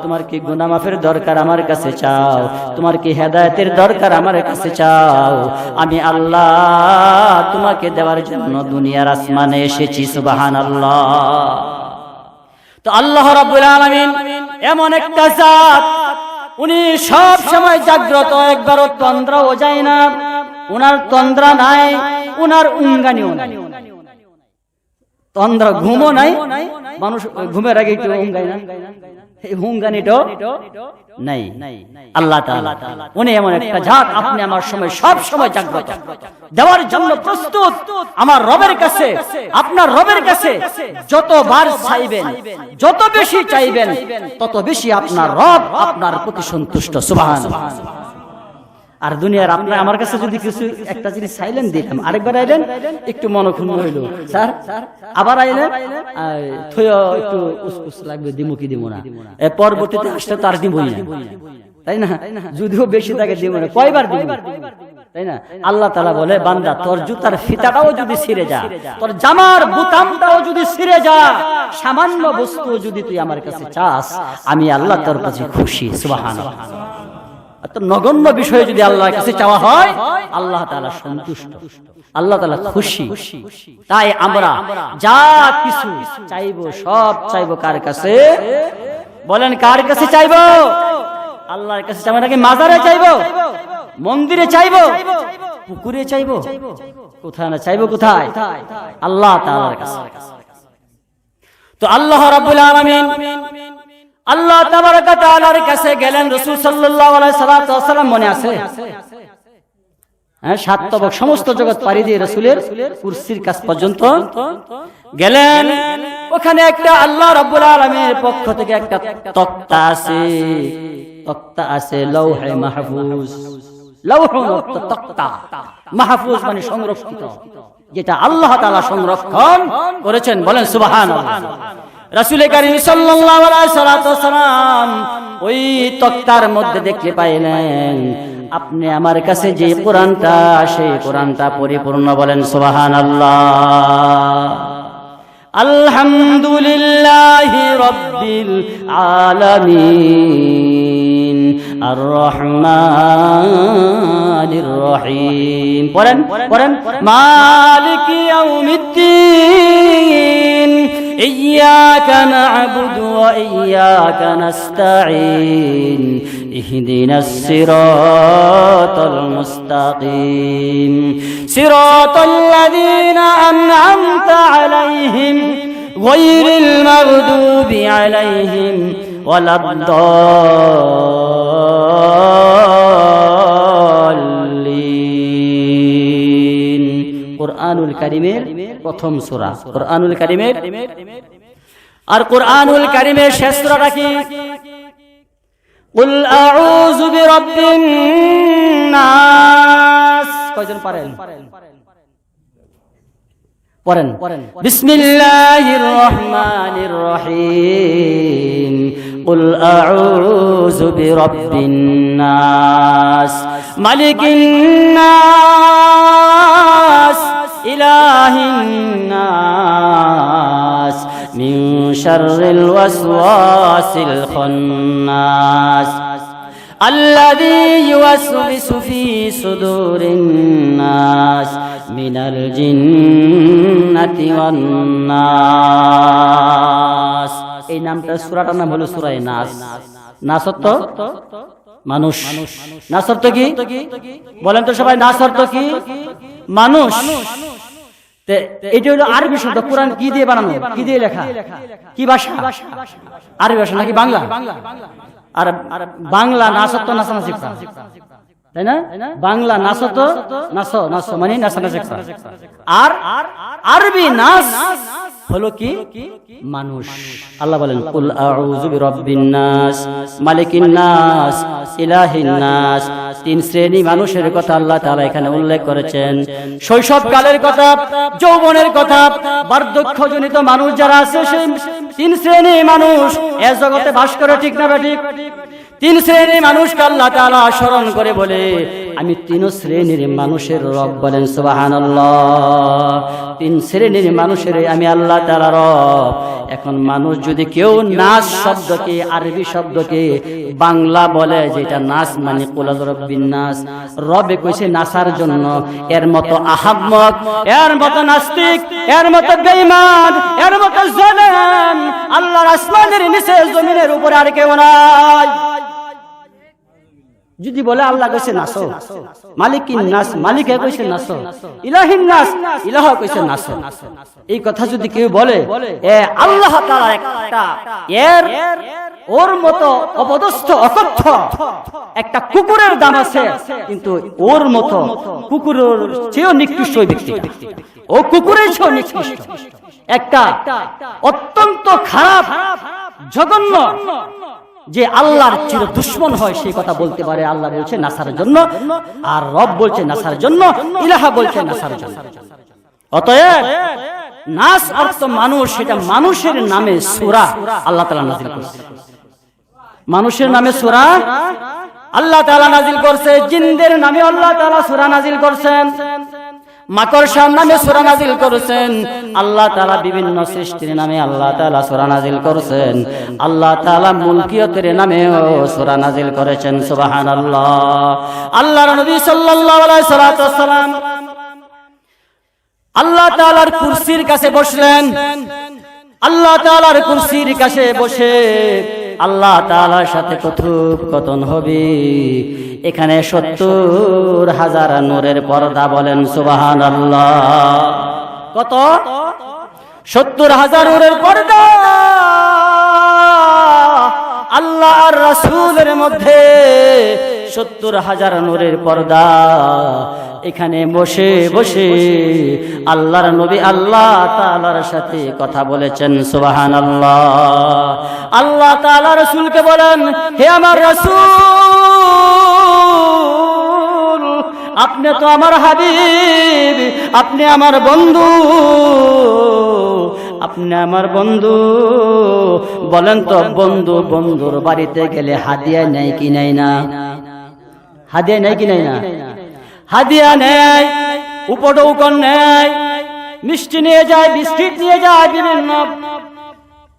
তোমার কি গুনাহ মাফের দরকার আমার কাছে চাও? তোমার কি হেদায়েতের দরকার আমার কাছে চাও? আমি আল্লাহ তোমাকে দেওয়ার জন্য দুনিয়ার আসমানে এসেছি। সুবহানাল্লাহ। তো আল্লাহ রাব্বুল আলামিন এমন একটা জাত উনি সব সময় জাগ্রত, একবারও তন্দ্রাও যায় না। উনার তন্দ্রা নাই, উনার উঙ্গানিও নাই। তন্দ্রা ঘুমও নাই, মানুষ ঘুমের আগে একটু উঙ্গায় না, এই উঙ্গানিটাও নাই। আল্লাহ তাআলা উনি এমন একটা জাত, আপনি আমার সময় সব সময় জাগ্রত, দেওয়ার জন্য প্রস্তুত। আমার রবের কাছে, আপনার রবের কাছে যতবার চাইবেন, যত বেশি চাইবেন, তত বেশি আপনার রব আপনার প্রতি সন্তুষ্ট। সুবহানাল্লাহ। আর দুনিয়ার আপনার আমার কাছে যদি কিছু একটা জিনিস চাইলেন, দিলাম, আরেকবার আইলেন একটু মনক্ষুণ্ণ হইল, স্যার আবার আইলেন একটু উসকুস লাগবে, দিমু কি দিমু না, পরবর্তীতে আসলে তার দিবই না, তাই না? যদিও বেশি থাকে দিব না, কয়বার দিব, তাই না? আল্লাহ তাআলা বলে, বান্দা তোর জুতার ফিতাটাও যদি ছিঁড়ে যা, তোর জামার বোতামটাও যদি ছিঁড়ে যা, সামান্য বস্তু যদি তুই আমার কাছে চাস, আমি আল্লাহ তোর কাছে খুশি। সুবহানাল্লাহ। এত নগণ্য বিষয়ে যদি আল্লাহর কাছে চাওয়া হয়, আল্লাহ তাআলা সন্তুষ্ট, আল্লাহ তাআলা খুশি। তাই আমরা যা কিছু চাইবো সব চাইবো কার কাছে? বলেন কার কাছে চাইবো? আল্লাহর কাছে চাইবো নাকি মাজারে চাইবো, মন্দিরে চাইবো, পুকুরে চাইবো? কোথায় না চাইবো? কোথায়? আল্লাহ তাআলার কাছে। তো আল্লাহ রাব্বুল আলামিন আল্লাহ তাবারক ওয়া তাআলার কাছে গেলেন। রাসূল সাল্লাল্লাহু আলাইহি ওয়াসাল্লাম মনে আছে? হ্যাঁ, 7 তবক সমস্ত জগৎ পাড়ি দিয়ে রাসূলের কুরসির কাছ পর্যন্ত গেলেন। ওখানে একটা আল্লাহ রাব্বুল আলামিনের পক্ষ থেকে একটা তক্তা আছে, তক্তা আছে, লৌহে মাহফুজ। লৌহুন তক্তা, মাহফুজ মানে সংরক্ষিত, যেটা আল্লাহ তাআলা সংরক্ষণ করেছেন। বলেন সুবহানাল্লাহ। রাসূল কারীম সাল্লাল্লাহু আলাইহি ওয়াসাল্লাম ওই তক্তার মধ্যে দেখতে পাইলেন আপনি আমার কাছে যে কোরআনটা, সেই কোরআনটা পরিপূর্ণ। বলেন সুবহানাল্লাহ। আলহামদুলিল্লাহি রাব্বিল আলামিন আর রহমানির রহিম। পড়েন পড়েন। মালিকি ইয়াউমিদ্দিন ইয়্যাকা না'বুদু ওয়া ইয়্যাকা নাস্তাঈন ইহদিনাস সিরাতাল মুস্তাকিম সিরাতাল লাযীনা আন'আমতা আলাইহিম গায়রিল মাগদুবি আলাইহিম ওয়ালাদ-দাল্লিন। কুরআনুল কারীমের প্রথম সূরা, কুরআনুল কারীমের। আর কুরআনুল কারীমের শেষ সূরাটা কি? কুল আউযু বিরাব্বিন নাস। কয়জন পারেন? পড়েন। বিসমিল্লাহির রহমানির রহিম। কুল আউযু বিরাব্বিন নাস মালিকিন নাস ইলাহিন নাস মিন শাররিল ওয়াসওয়াসিল খান্নাস আল্লাযী ইউওয়াসওয়িসু ফী সুদুরিন নাস মিনাল জিন্নাতি ওয়ান নাস। এই নামটা, সূরাটার নাম হলো সূরা নাস। নাস অর্থ মানুষ। নাস অর্থ কি? বলেন তো সবাই, নাস অর্থ কি? মানুষ। এটা হলো আরবি শব্দ। কোরআন কি দিয়ে বানানো, কি দিয়ে লেখা, কি ভাষা? আরবি ভাষা নাকি বাংলা? আর বাংলা নাসত্ব নাসানাসি, তাই না? বাংলা নাসত নাস মানে নাসানাসি, আর আরবি নাস হলো কি? মানুষ। আল্লাহ বলেন কুল আউযু বিরাব্বিন নাস মালিকিন নাস ইলাহিন নাস। 3 শ্রেণী মানুষের কথা আল্লাহ তাআলা এখানে উল্লেখ করেছেন। শৈশবকালের কথা, যৌবনের কথা, বার্ধক্যজনিত মানুষ যারা আছে, সেই 3 শ্রেণী মানুষ এ জগতে বাস করে। ঠিক না ঠিক? 3 শ্রেণীর মানুষকে আল্লাহ তাআলা স্মরণ করে বলে, আমি 3 শ্রেণীর মানুষের রব। বলেন সুবহানাল্লাহ। 3 শ্রেণীর মানুষের আমি আল্লাহ তাআলা রব। এখন মানুষ যদি কেউ নাস শব্দকে, আরবি শব্দকে বাংলা বলে, যেটা নাস মানে কুল আউযু বিরাব্বিন নাস, রবে কইছে নাসার জন্য, এর মতো আহাম্মক, এর মতো নাস্তিক, এর মতো বেঈমান, এর মতো জালেম আল্লাহর আসমানের নিচে জমিনের উপরে আর কেউ নাই। যদি বলে আল্লাহ কইছে নাসো, মালিকিন নাস মালিকে কইছে নাসো, ইলাহিন নাস ইলাহ কইছে নাসো, এই কথা যদি কেউ বলে আল্লাহ তাআলা একটা ওর মতো অপদস্থ অকথ্য একটা কুকুরের দাম আছে, কিন্তু ওর মতো কুকুরের চেয়েও নিকৃষ্ট ওই ব্যক্তি, ও কুকুরের চেয়েও নিকৃষ্ট, একটা অত্যন্ত খারাপ জঘন্য, যে আল্লাহর চির দুশ্মন হয় সেই কথা বলতে পারে। আল্লাহ বলছে নাসার জন্য, আর রব বলছে নাসার জন্য, ইলাহা বলছে নাসার জন্য। অতএব নাস অর্থ মানুষ, সেটা মানুষের নামে সূরা আল্লাহ তাআলা নাযিল করেছে, মানুষের নামে সূরা আল্লাহ তাআলা নাযিল করছে, জিনদের নামে আল্লাহ তাআলা সূরা নাযিল করছেন, মাকড়সার নামে সূরা নাযিল করেছেন, আল্লাহ তাআলা বিভিন্ন সৃষ্টির নামে আল্লাহ তাআলা সূরা নাযিল করেছেন, আল্লাহ তাআলা মুলকিয়তের নামেও সূরা নাযিল করেছেন। সুবহানাল্লাহ। আল্লাহর নবী সাল্লাল্লাহু আলাইহি সাল্লাম আল্লাহ তাআলার কুরসির কাছে বসলেন, আল্লাহ তাআলার কুরসির কাছে বসে আল্লাহ তাআলার সাথে কথোপকথন হবে। এখানে ৭০,০০০ নূরের পর্দা, বলেন সুবহানাল্লাহ। কত? ৭০,০০০ নূরের পর্দা আল্লাহ আর রাসূলের মধ্যে, ৭০,০০০ নূরের পর্দা। এখানে বসে বসে আল্লাহর নবী আল্লাহ তাআলার সাথে কথা বলেছেন। সুবহানাল্লাহ। আল্লাহ তাআলা রাসূলকে বলেন, হে আমার রাসূল, আপনি তো আমার হাবিব, আপনি আমার বন্ধু, আপনি আমার বন্ধু, বলেন তো বন্ধু বন্ধুর বাড়িতে গেলে হাদিয়া নেয় কি নেয় না? হাদিয়া নেয় কি নেয় না? হাদিয়া নেয়, উপঢৌকন নেয়, মিষ্টি নিয়ে যায়, বিস্কিট নিয়ে যায়,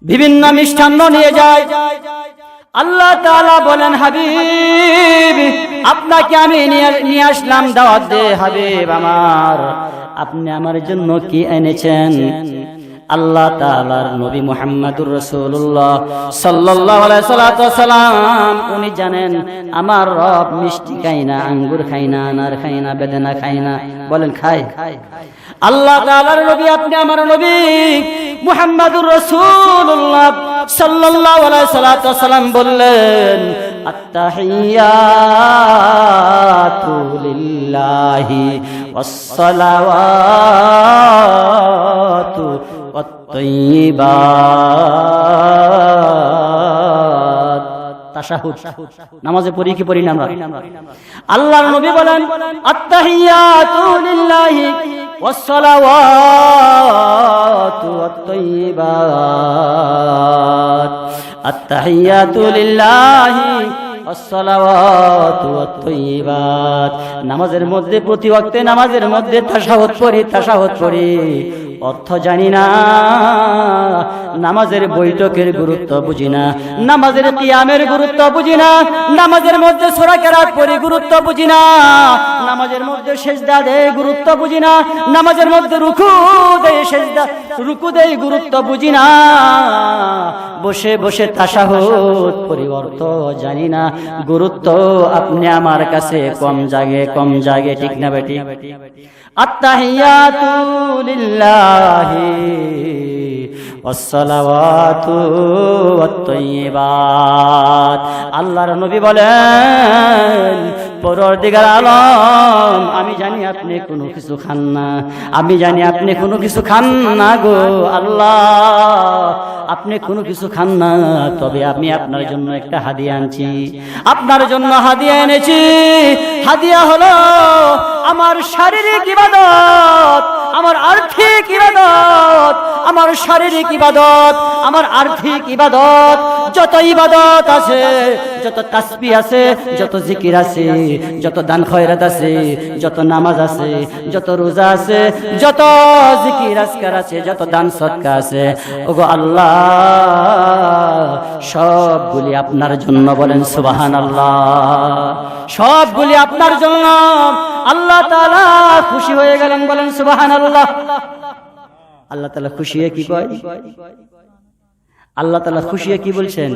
বিভিন্ন মিষ্টান্ন নিয়ে যায়। আল্লাহ তাআলা বলেন, হাবিব আপনাকে আমি নিয়ে আসলাম দাওয়াত দে। হাবিব আমার, আপনি আমার জন্য কি এনেছেন? আল্লাহ তাআলার নবী মুহাম্মদুর রাসূলুল্লাহ সাল্লাল্লাহু আলাইহি সাল্লাম উনি জানেন আমার রব মিষ্টি খায় না, আঙ্গুর খায় না, আনার খায় না, বেদানা খায় না। বলেন খায়? আল্লাহ তাআলার নবী, আপনি আমার নবী মুহাম্মদুর রাসূলুল্লাহ সাল্লাল্লাহু আলাইহি সাল্লাম বললেন, আত্তাহিয়াতু লিল্লাহি ওয়াসসালাওয়াতু ওয়াত-তাইয়্যিবাত। তাশাহুদ নামাজে পড়ি কি পড়ি না আমরা? আল্লাহর নবী বলেন, আত্তাহিয়াতু লিল্লাহি ওয়াসসালাওয়াতু ওয়াত-তাইয়্যিবাত। আত্তাহিয়াতু লিল্লাহি আসসালাওয়াতু ওয়াত-তাইয়্যিবাত। নামাজের মধ্যে প্রতি ওয়াক্তে নামাজের মধ্যে তাশাহুদ পড়ি, অর্থ জানি না, নামাজের বৈঠকের গুরুত্ব বুঝি না, নামাজের কিয়ামের গুরুত্ব বুঝি না, নামাজের মধ্যে সূরা কেরাত পড়ি গুরুত্ব বুঝি না, নামাজের মধ্যে সিজদা দেই গুরুত্ব বুঝি না, নামাজের মধ্যে রুকু দেই গুরুত্ব বুঝি না, বসে বসে তাশাহুদ পড়ি, অর্থ জানি না, গুরুত্ব আপনি আমার কাছে কম জাগে, ঠিক না বেটি? আত্তাহিয়াতু লিল্লাহি ওয়াসসালাওয়াতু ওয়াত-তাইয়্যিবাত। আল্লাহর নবী বলেন, পরওয়ারদিগার আলম, আমি জানি আপনি কোনো কিছু খান না, আমি জানি আপনি কোনো কিছু খান না গো আল্লাহ, আপনি কোনো কিছু খান না, তবে আমি আপনার জন্য একটা হাদিয়া আনছি, আপনার জন্য হাদিয়া এনেছি। হাদিয়া হলো আমার শারীরিক ইবাদত, আমার আর্থিক ইবাদত, আমার শারীরিক ইবাদত, আমার আর্থিক ইবাদত, যত ইবাদত আছে, যত তাসবিহ আছে, যত জিকির আছে, যত দান খয়রাত আছে, যত নামাজ আছে, যত রোজা আছে, যত জিকির আজকার আছে, যত দান সদকা আছে, ওগো আল্লাহ সবগুলি আপনার জন্য। বলেন সুবহানাল্লাহ। সবগুলি আপনার জন্য। আল্লাহ তাআলা খুশি হয়ে গেলেন। বলেন সুবহানাল্লাহ। আল্লাহ তাআলা খুশি হয়ে কি কয়? আল্লাহ তাআলা খুশি হয়ে কি বলছেন?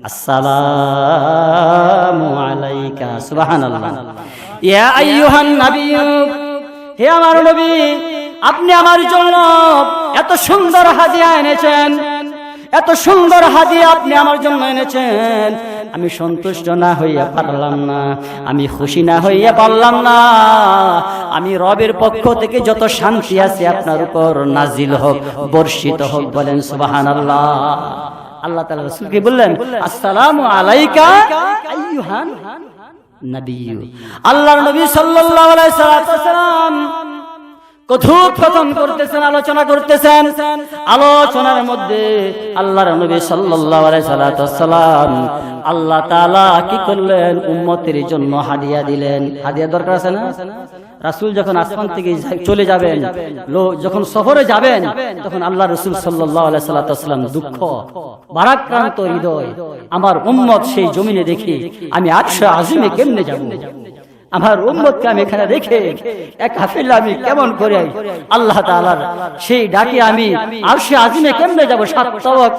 আসসালামু আলাইকা। সুবহানাল্লাহ। ইয়া আইয়ুহান নাবিয়্যু, হে আমার নবী, আপনি আমার জন্য এত সুন্দর হাদিয়া এনেছেন, এত সুন্দর হাদিয়া আপনি আমার জন্য এনেছেন। আমি সন্তুষ্ট না হইয়া পারলাম না, আমি খুশি না হইয়া পারলাম না। আমি রবের পক্ষ থেকে যত শান্তি আছে আপনার উপর নাজিল হোক, বর্ষিত হোক। বলেন সুবহানাল্লাহ। আল্লাহ তাআলা রাসূলকে বললেন, আসসালামু আলাইকা আইয়ুহান নাবিয়্যু। আল্লাহর নবী সাল্লাল্লাহু আলাইহি ওয়াসাল্লাম কথোপকথন করতেছেন, আলোচনা করতেছেন। আলোচনার মধ্যে আল্লাহর নবী সাল্লাল্লাহু আলাইহি ওয়াসাল্লাম আল্লাহ তাআলা কি করলেন? উম্মতের জন্য হাদিয়া দিলেন। হাদিয়া দরকার আছে না? রাসূল যখন আসমান থেকে চলে যাবেন, যখন সফরে যাবেন, তখন আল্লাহ রাসূল সাল্লাল্লাহু আলাইহি ওয়াসাল্লাম দুঃখ ভারাক্রান্ত হৃদয়, আমার উম্মত সেই জমিনে দেখি আমি আরশে আজিমে কেমনে যাব, আমার উম্মতকে আমি এখানে রেখে এক কাফেলা আমি কেমন করে আল্লাহ তাআলার সেই ডাকে আমি আরশে আজিমে কেমনে যাব? সাত তবক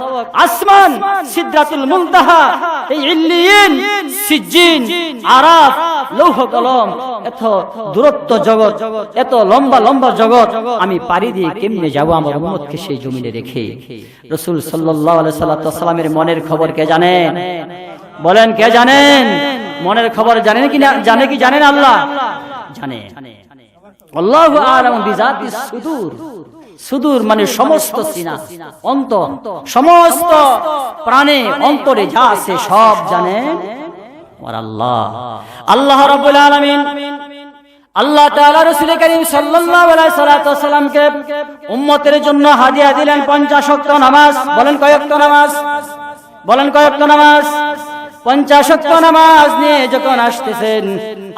আসমান, সিদরাতুল মুনতাহা, এই ইল্লিয়িন, সিজ্জিন, আরাফ, লৌহ কলম, এত দূরত্ব জগৎ, এত লম্বা লম্বা জগৎ আমি পাড়ি দিয়ে কেমনে যাব আমার উম্মতকে সেই জমিনে রেখে? রাসূল সাল্লাল্লাহু আলাইহি ওয়াসাল্লামের মনের খবর কে জানেন? বলেন, কে জানেন? মনের খবর জানেন কি না? জানেন আল্লাহ জানে। আল্লাহু আ'লামু বিযাতিস সুদূর। সুদূর মানে সমস্ত সিনা, অন্তর, সমস্ত প্রাণে অন্তরে যা আছে সব জানেন আর আল্লাহ। আল্লাহ রাব্বুল আলামিন আল্লাহ তাআলা রাসূল করিম সাল্লাল্লাহু আলাইহি ওয়াসাল্লামকে উম্মতের জন্য হাদিয়া দিলেন 50 ওয়াক্ত নামাজ। বলেন কয় ওয়াক্ত নামাজ? বলেন কয় ওয়াক্ত নামাজ? 50 ওয়াক্ত নামাজ নিয়ে যখন আসতেছেন,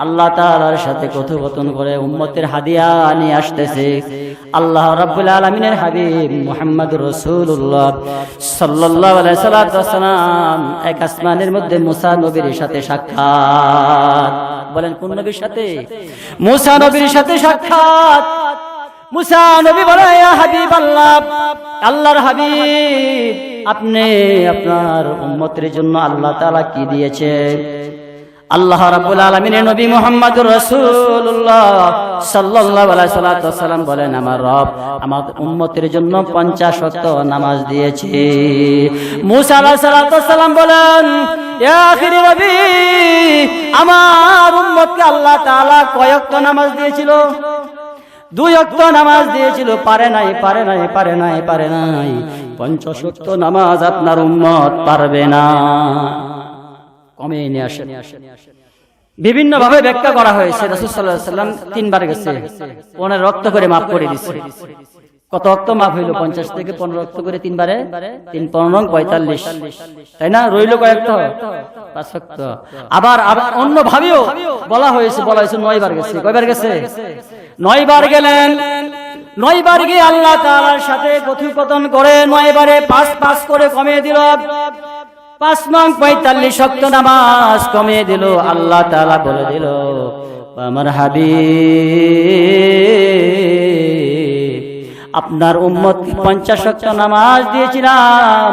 আল্লাহ তাআলার সাথে কথোপকথন করে উম্মতের হাদিয়া নিয়ে আসতেছে। আল্লাহ রাব্বুল আলামিনের হাবিব মুহাম্মদুর রাসূলুল্লাহ সাল্লাল্লাহু আলাইহি ওয়াসাল্লাম এক আসমানের মধ্যে মুসা নবীর সাথে সাক্ষাৎ। বলেন কোন নবীর সাথে? মুসা নবীর সাথে সাক্ষাৎ। মুসা নবী বলে, ইয়া হাবিবাল্লাহ, আল্লাহর হাবিব, আপনি আপনার উম্মতের জন্য আল্লাহ তাআলা কি দিয়েছে? আল্লাহ রাব্বুল আলামিনের নবী মুহাম্মদুর রাসূলুল্লাহ সাল্লাল্লাহু আলাইহি ওয়াসাল্লাম বলেন, আমার রব আমার উম্মতের জন্য 50 ওয়াক্ত নামাজ দিয়েছে। মুসা আলাইহিস সালাম বলেন, ইয়া আখির নবী, আমার উম্মতকে আল্লাহ তাআলা কয় ওয়াক্ত নামাজ দিয়েছিল? 2 ওয়াক্ত নামাজ দিয়েছিল। পারে নাই 50 ওয়াক্ত নামাজ আপনার উম্মত পারবে না। কমে নিয়ে আসে। বিভিন্ন ভাবে ব্যাখ্যা করা হয়েছে। রাসূল সাল্লাল্লাহু আলাইহি ওয়াসাল্লাম 3 বার গেছে, 15 ওয়াক্ত করে মাফ করে দিয়েছে। কত ওয়াক্ত মাফ হইল? 50 থেকে 15 ওয়াক্ত করে 3 বারে 3 15 45, তাই না? রইল কয় ওয়াক্ত? 5 ওয়াক্ত। আবার অন্য ভাবেও বলা হয়েছে 9 বার গেছে। কয়বার গেছে? 9 বার গেলেন। 9 বার গিয়ে আল্লাহ তাআলার সাথে কথোপকথন করে 9 বারে 5 করে কমিয়ে দিল। 5 নং 45 ওয়াক্ত নামাজ কমিয়ে দিল। আল্লাহ তাআলা বলে দিল, আমার হাবিব, আপনার উম্মতকে 50 ওয়াক্ত নামাজ দিয়েছিলাম,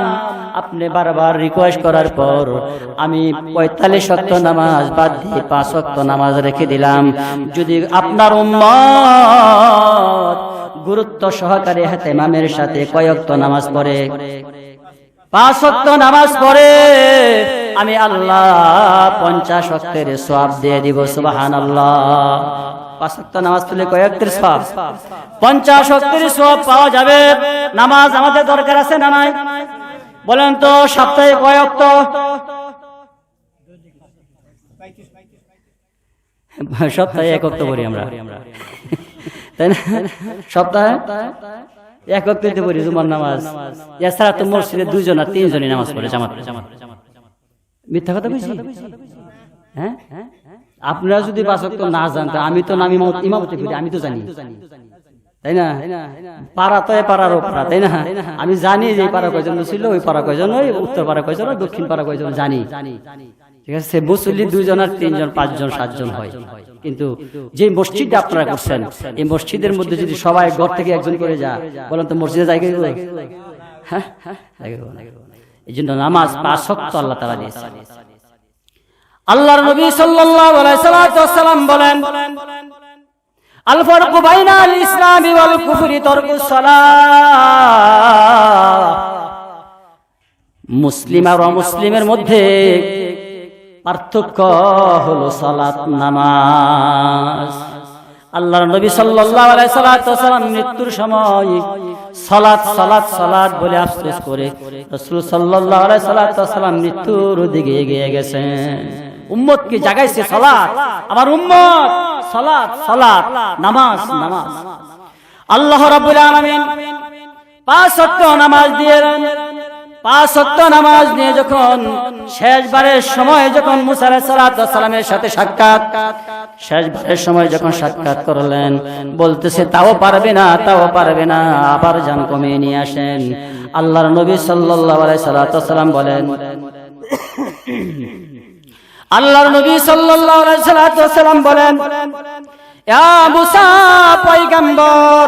আপনি বারবার রিকোয়েস্ট করার পর আমি 45 ওয়াক্ত নামাজ বাদ দিয়ে 5 ওয়াক্ত নামাজ রেখে দিলাম। যদি আপনার উম্মত গুরুত্ব সহকারে ইমামের সাথে কয় ওয়াক্ত নামাজ পড়ে? 5 ওয়াক্ত নামাজ পড়ে, আমি আল্লাহ 50 ওয়াক্তের সওয়াব দিয়ে দিব। সুবহানাল্লাহ। 5 ওয়াক্ত নামাজ পড়লে কয় ওয়াক্তের সওয়াব? 50 ওয়াক্তের সওয়াব পাওয়া যাবে। নামাজ আমাদের দরকার আছে না নাই? বলেন তো, সপ্তাহে কয় ওয়াক্ত? সপ্তাহে 1 ওয়াক্ত পড়ি আমরা, তাই না? সপ্তাহে 1 ওয়াক্ত পড়ি জুমার নামাজ। এছাড়া তো মসজিদে 2 জন আর 3 জনই নামাজ পড়ে জামাত। মিথ্যা কথা বলছি? হ্যাঁ, আপনারা যদি 5 ওয়াক্ত না জানতেন, আমি তো নামি ইমামতি করি, আমি তো জানি, তাই না? পাড়া তো পাড়ারও পাড়া, তাই না? আমি জানি যে পাড়া কয়জন ছিল, ওই পাড়া কয়জন, ওই উত্তর পাড়া কয়জন, দক্ষিণ পাড়া কয়জন, জানি। ঠিক আছে, মুসল্লি 2 জন আর 3 জন 5 জন 7 জন হয়। কিন্তু যে মসজিদটা আপনারা করছেন, এই মসজিদের মধ্যে যদি সবাই ঘর থেকে একজন করে যায়, বলেন তো মসজিদে জায়গা এই জন্য নামাজ 5 ওয়াক্ত আল্লাহ তাআলা দিয়েছেন। আল্লাহর নবী সাল্লাল্লাহু আলাইহি ওয়াসাল্লাম বলেন, আল ফারকু বাইনাল ইসলামি ওয়াল কুফরি তারকুস সালাহ। মুসলিম আর অমুসলিমের মধ্যে পার্থক্য হলো সালাত, নামাজ। আল্লাহর নবী সাল্লাল্লাহু আলাইহি ওয়াসাল্লাম মৃত্যুর সময় সালাত সালাত সালাত বলে আফসোস করে রাসূল সাল্লাল্লাহু আলাইহি ওয়াসাল্লাম মৃত্যুর দিকে এগিয়ে গেছেন। উম্মতকে জাগাইছে সালাত, আমার উম্মত সালাত সালাত, নামাজ নামাজ। আল্লাহ রাব্বুল আলামিন 5 ওয়াক্ত নামাজ দিলেন। 5 ওয়াক্ত নামাজ নিয়ে যখন শেষবারের সময় যখন মুসা আলাইহিস সালামের সাথে সাক্ষাৎ, শেষবারের সময় যখন সাক্ষাৎ করলেন, বলতেছে তাও পারবে না, তাও পারবে না, আবার জান কমিয়ে নিয়ে আসেন। আল্লাহর নবী সাল্লাল্লাহু আলাইহি সাল্লাম বলেন, আল্লাহর নবী সাল্লাল্লাহু আলাইহি সাল্লাম বলেন, ইয়া মুসা পয়গম্বর,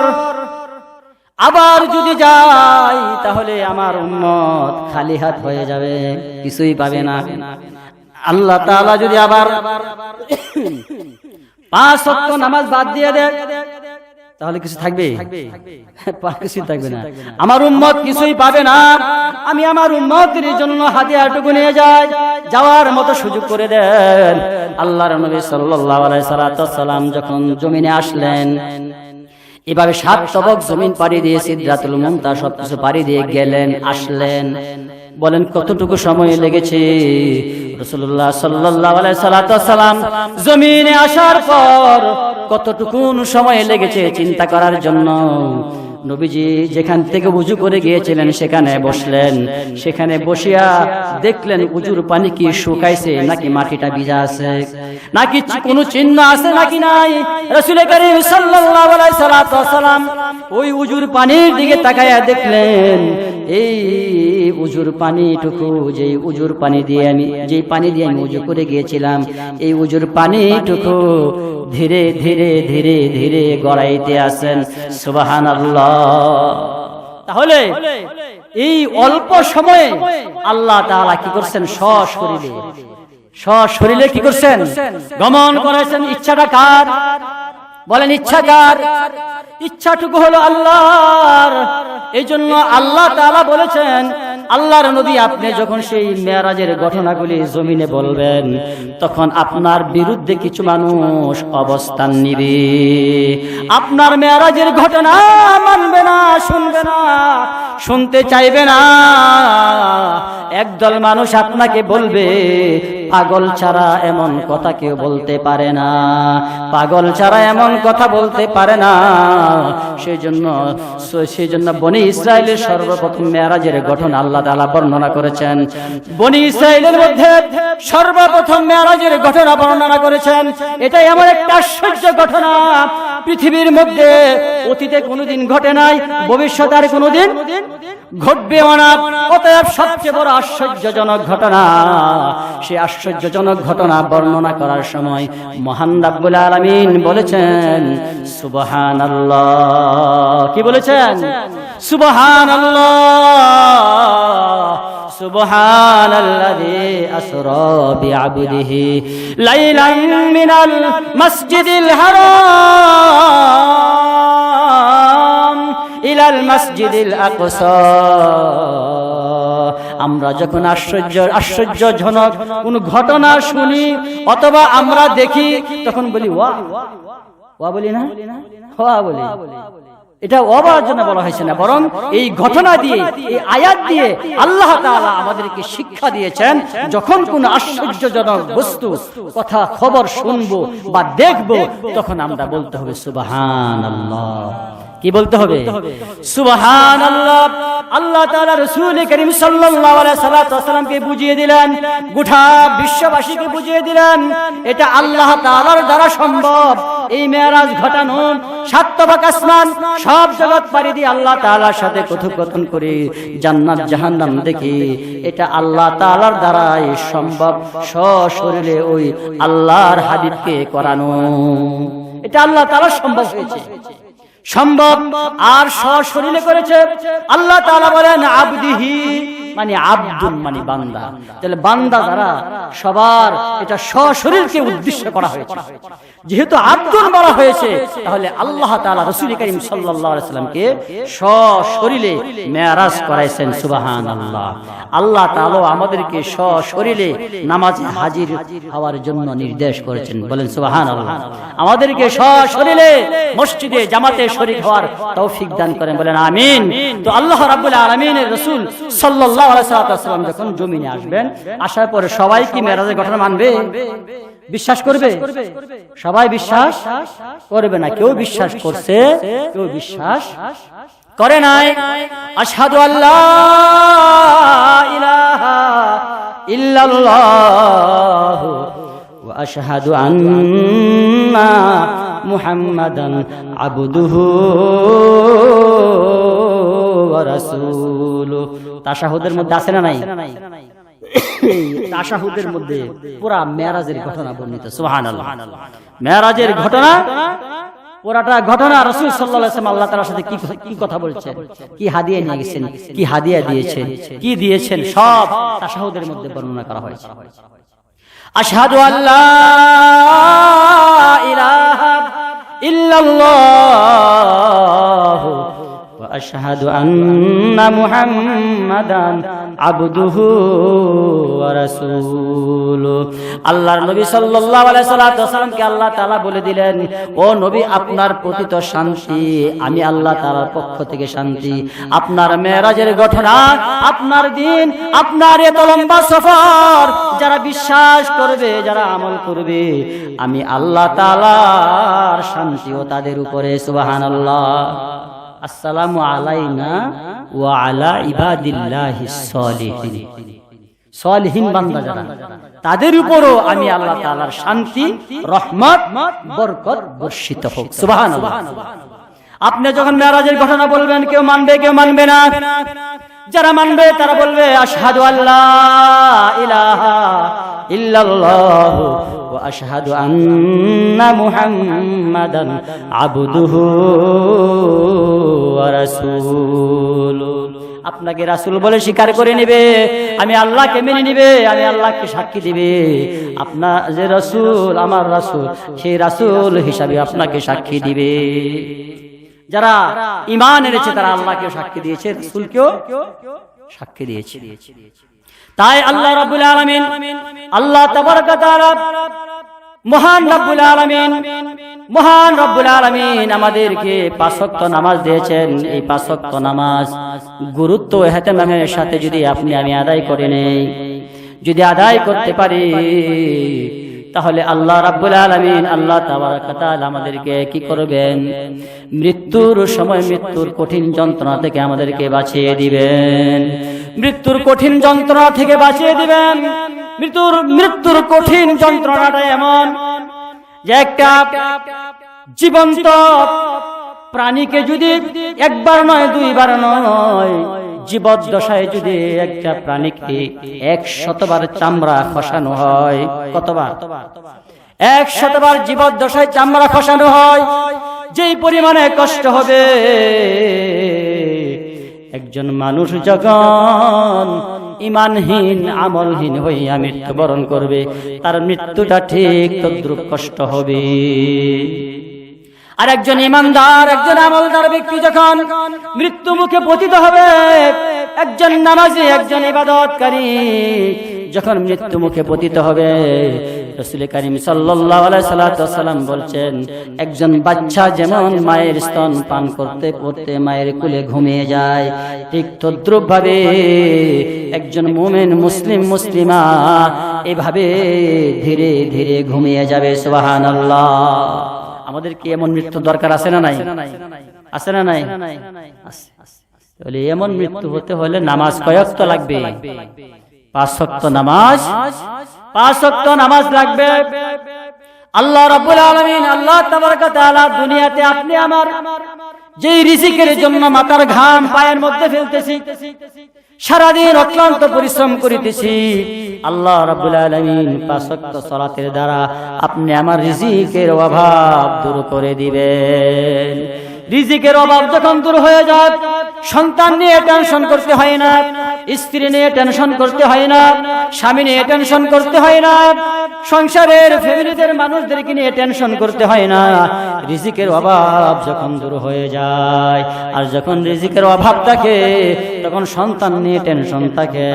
আবার যদি যাই তাহলে আমার উম্মত খালি হাত হয়ে যাবে, কিছুই পাবে না। আল্লাহ তাআলা যদি আবার 5 ওয়াক্ত নামাজ বাদ দিয়ে দেয় তাহলে কিছু থাকবে? কিছুই থাকবে না, আমার উম্মত কিছুই পাবে না। আমি আমার উম্মতের জন্য হাদিয়াটুকু নিয়ে যাই, যাওয়ার মতো সুযোগ করে দেন। আল্লাহর নবী সাল্লাল্লাহু আলাইহি সাল্লাম যখন জমিনে আসলেন, এভাবে 7 তবক জমিন পাড়ি দিয়ে সিদরাতুল মুনতাহা সবকিছু পাড়ি দিয়ে গেলেন, আসলেন। বলেন কতটুকু সময় লেগেছে? রাসূলুল্লাহ সাল্লাল্লাহু আলাইহি সাল্লাম জমিনে আসার পর কতটুকু সময় লেগেছে চিন্তা করার জন্য। নবীজি যেখান থেকে ওযু করে গিয়েছিলেন সেখানে বসলেন, সেখানে বসিয়া দেখলেন উজুর পানি কি শুকাইছে নাকি মাটিটা ভিজা আছে, নাকি কোনো চিহ্ন আছে নাকি নাই। রাসূল করিম সাল্লাল্লাহু আলাইহি সাল্লাম ওই উজুর পানির দিকে তাকায়া দেখলেন এই উজুর পানিটুকু, যেই উজুর পানি দিয়ে আমি উজু করে গিয়েছিলাম, এই উজুর পানিটুকু ধীরে ধীরে ধীরে ধীরে গড়াইতে আছেন। সুবহানাল্লাহ। তাহলে এই অল্প সময়ে আল্লাহ তাআলা কি করছেন? সশরীরে কি করছেন? গমন করেছেন। ইচ্ছাটা কার? বলেন ইচ্ছা কার? ইচ্ছাটুকু হলো আল্লাহর। এই জন্য আল্লাহ তাআলা বলেছেন, আল্লাহর নবী আপনি যখন সেই মেরাজের ঘটনাগুলি জমিনে বলবেন, তখন আপনার বিরুদ্ধে কিছু মানুষ অবস্থান নিবে, আপনার মেরাজের ঘটনা মানবে না, শুনবে না, শুনতে চাইবে না। একদল মানুষ আপনাকে বলবে পাগল ছাড়া এমন কথা কেউ বলতে পারে না, পাগল ছাড়া এমন কথা বলতে পারে না। সেই জন্য বনি ইসরাইলের সর্বপ্রথম মেরাজের ঘটনা আল্লাহ তাআলা বর্ণনা করেছেন। বনি ইসরাইলের মধ্যে সর্বপ্রথম মেরাজের ঘটনা বর্ণনা করেছেন। এটা এমন একটা আশ্চর্য ঘটনা, পৃথিবীর মধ্যে অতীতে কোনোদিন ঘটে নাই, ভবিষ্যতে আর কোনোদিন ঘটবেও না। অতএব সবচেয়ে বড় আশ্চর্যজনক ঘটনা, সেই আশ্চর্যজনক ঘটনা বর্ণনা করার সময় মহান রব্বুল আলামিন বলেছেন সুবহানাল্লাহ। কি বলেছেন? সুবহানাল্লাহ। সুবহানাল্লাযী আসরা বিআবদিহি লাইলান মিনাল মাসজিদিল হারাম ইলাল মাসজিদিল আকসা। আমরা যখন আশ্চর্যজনক কোন ঘটনা শুনি অথবা আমরা দেখি, তখন বলি ওয়া ওয়া, বলি না? ওয়া বলি। এটা অবার জন্য বলা হয়েছে না, বরং এই ঘটনা দিয়ে, এই আয়াত দিয়ে আল্লাহ তাআলা আমাদেরকে শিক্ষা দিয়েছেন, যখন কোন আশ্চর্যজনক বস্তু কথা খবর শুনবো বা দেখবো, তখন আমরা বলতে হবে সুবহানাল্লাহ। কি বলতে হবে? সুবহানাল্লাহ। আল্লাহ তাআলা রাসূল করিম সাল্লাল্লাহু আলাইহি সাল্লামকে বুঝিয়ে দিলেন, গোটা বিশ্ববাসীকে বুঝিয়ে দিলেন, এটা আল্লাহ তাআলার দ্বারা সম্ভব। এই মেরাজ ঘটানো, 7 তবক আসমান, সব জগৎ পাড়ি দিয়ে আল্লাহ তাআলার সাথে কথোপকথন করে জান্নাত জাহান্নাম দেখি, এটা আল্লাহ তাআলার দ্বারাই সম্ভব। সশরীরে ওই আল্লাহর হাবিবকে করানো, এটা আল্লাহ তাআলা সম্ভব হয়েছে। সম্ভব আর সশরীরে করেছে। আল্লাহ তাআলা বলেন আবদিহি মানে আব্দুল মানে বান্দা, তাহলে বান্দা যারা সবার এটা সশরীরকে উদ্দেশ্য করা হয়েছে। যেহেতু আব্দুল বলা হয়েছে তাহলে আল্লাহ তাআলা রাসূল করিম সাল্লাল্লাহু আলাইহি সাল্লামকে সশরীরে মেরাজ করাইছেন। সুবহানাল্লাহ। আল্লাহ তাআলা আমাদেরকে সশরীরে নামাজে হাজির হওয়ার জন্য নির্দেশ করেছেন, বলেন সুবহানাল্লাহ। আমাদেরকে সশরীরে মসজিদে জামাতে শরীক হওয়ার তৌফিক দান করেন, বলেন আমিন। তো আল্লাহ রাব্বুল আলামিনের রাসূল সাল্লাল্লাহু আলাইহি ওয়াসাল্লাম যখন জমিনে আসবেন, আসার পরে সবাই কি মেরাজের ঘটনা মানবে, বিশ্বাস করবে? সবাই বিশ্বাস করবে না। কেউ বিশ্বাস করছে, কেউ বিশ্বাস করে নাই। আশহাদু আল্লা ইলাহা ইল্লাল্লাহ ওয়া আশহাদু আন্না মুহাম্মাদান আবদুহু ওয়া রাসূলুহু। তাশাহুদের মধ্যে আছে না নাই? তাশাহুদের মধ্যে পুরা মেরাজের ঘটনা বর্ণিত। সুবহানাল্লাহ। মেরাজের ঘটনা, পুরাটা ঘটনা রাসূল সাল্লাল্লাহু আলাইহি ওয়াসাল্লাম আল্লাহ তাআলার সাথে কি কথা বলছেন, কি হাদিয়া নিয়ে গেছেন, কি হাদিয়া দিয়েছেন, কি দিয়েছেন, সব তাশাহুদের মধ্যে বর্ণনা করা হয়েছে। আশহাদু আল্লা ইলাহা ইল্লাল্লাহ ওয়া আশহাদু আন্না মুহাম্মাদান আবদুহু ওয়া রাসূলুহু। আল্লাহর নবী সাল্লাল্লাহু আলাইহি ওয়াসাল্লামকে আল্লাহ তাআলা বলে দিলেন, ও নবী, আপনার প্রতি তো শান্তি, আমি আল্লাহ তাআলার পক্ষ থেকে শান্তি। আপনার মেরাজের ঘটনা, আপনার দিন, আপনার এত লম্বা সফর যারা বিশ্বাস করবে, যারা আমল করবে, আমি আল্লাহ তাআলার শান্তিও তাদের উপরে। সুবহানাল্লাহ। আসসালামু আলাইনা ওয়া আলা ইবাদিল্লাহিস সালিহিন। সালিহিন বান্দা যারা, তাদের উপরও আমি আল্লাহ তাআলার শান্তি, রহমত, বরকত বর্ষিত হোক। সুবহানাল্লাহ। আপনি যখন মেরাজের ঘটনা বলবেন, কেউ মানবে, কেউ মানবে না। যারা মানবে তারা বলবে আশহাদু আল্লা ইলাহা ইল্লাল্লাহ ওয়া আশহাদু আন্না মুহাম্মাদান আবদুহু ওয়া রাসূলুহু। আপনাকে রাসূল বলে স্বীকার করে নেবে, আমি আল্লাহকে মেনে নিবে, আমি আল্লাহকে সাক্ষী দিবে। আপনার যে রাসূল, আমার রাসূল, সেই রাসূল হিসাবে আপনাকে সাক্ষী দিবে। যারা ঈমান এনেছে তারা আল্লাহকেও সাক্ষী দিয়েছে, রাসূলকেও সাক্ষী দিয়েছে। তাই আল্লাহ রাব্বুল আলামিন, আল্লাহ তাবারাক ওয়া তাআলা মহান রাব্বুল আলামিন, মহান রাব্বুল আলামিন আমাদেরকে 5 ওয়াক্ত নামাজ দিয়েছেন। এই 5 ওয়াক্ত নামাজ গুরুত্ব ইহতিমামের সাথে যদি আপনি আমি আদায় করে নেই, যদি আদায় করতে পারি, তাহলে আল্লাহ রাব্বুল আলামিন, আল্লাহ তাবারাক ওয়া তাআলা আমাদেরকে কি করবেন, মৃত্যুর সময় মৃত্যুর কঠিন যন্ত্রণা থেকে আমাদেরকে বাঁচিয়ে দিবেন। মৃত্যুর কঠিন যন্ত্রণা থেকে বাঁচিয়ে দিবেন। মৃত্যুর কঠিন যন্ত্রণাটা এমন যে একটা জীবন্ত প্রাণীকে যদি একবার নয়, দুইবার নয়, জীবদ্দশায় যদি একটা প্রাণীকে 100 বার চামড়া খসানো হয়, কতবার? 100 বার জীবদ্দশায় চামড়া খসানো হয়, যেই পরিমাণে কষ্ট হবে, একজন মানুষ যখন ঈমানহীন আমলহীন হইয়া মৃত্যুবরণ করবে, তার মৃত্যুটা ঠিক তদ্রূপ কষ্ট হবে। আর একজন ঈমানদার, একজন আমলদার ব্যক্তি যখন মৃত্যু মুখে পতিত হবে, একজন নামাজি, একজন ইবাদতকারী যখন মৃত্যু মুখে পতিত হবে, রাসূল করিম সাল্লাল্লাহু আলাইহি ওয়াসাল্লাম বলছেন, একজন বাচ্চা যেমন মায়ের স্তন পান করতে করতে মায়ের কোলে ঘুমিয়ে যায়, ঠিক তদ্রূপ ভাবে একজন মুমিন, মুসলিম, মুসলিমা এভাবে ধীরে ধীরে ঘুমিয়ে যাবে। সুবহানাল্লাহ। আমাদের কি এমন মৃত্যু দরকার আছে না নাই? আছে না নাই? তাহলে এমন মৃত্যু হতে হলে নামাজ কয় ওয়াক্ত লাগবে? 5 ওয়াক্ত নামাজ, 5 ওয়াক্ত নামাজ লাগবে। আল্লাহ রাব্বুল আলামিন, আল্লাহ তাবারাক ওয়া তাআলা দুনিয়াতে আপনি আমার যেই রিজিকের জন্য মাথার ঘাম পায়ের মধ্যে ফেলতেছি, সারাদিন অক্লান্ত পরিশ্রম করিতেছি, আল্লাহ রাব্বুল আলামিন 5 ওয়াক্ত সালাতের দ্বারা আপনি আমার রিজিকের অভাব দূর করে দিবেন। রিজিকের অভাব যখন দূর হয়ে যায়, সন্তান নিয়ে টেনশন করতে হয় না, স্ত্রী নিয়ে টেনশন করতে হয় না, স্বামী নিয়ে টেনশন করতে হয় না, সংসারের ফ্যামিলিদের মানুষদেরকে নিয়ে টেনশন করতে হয় না। রিজিকের অভাব যখন দূর হয়ে যায়, আর যখন রিজিকের অভাব থাকে তখন সন্তান নিয়ে টেনশন থাকে,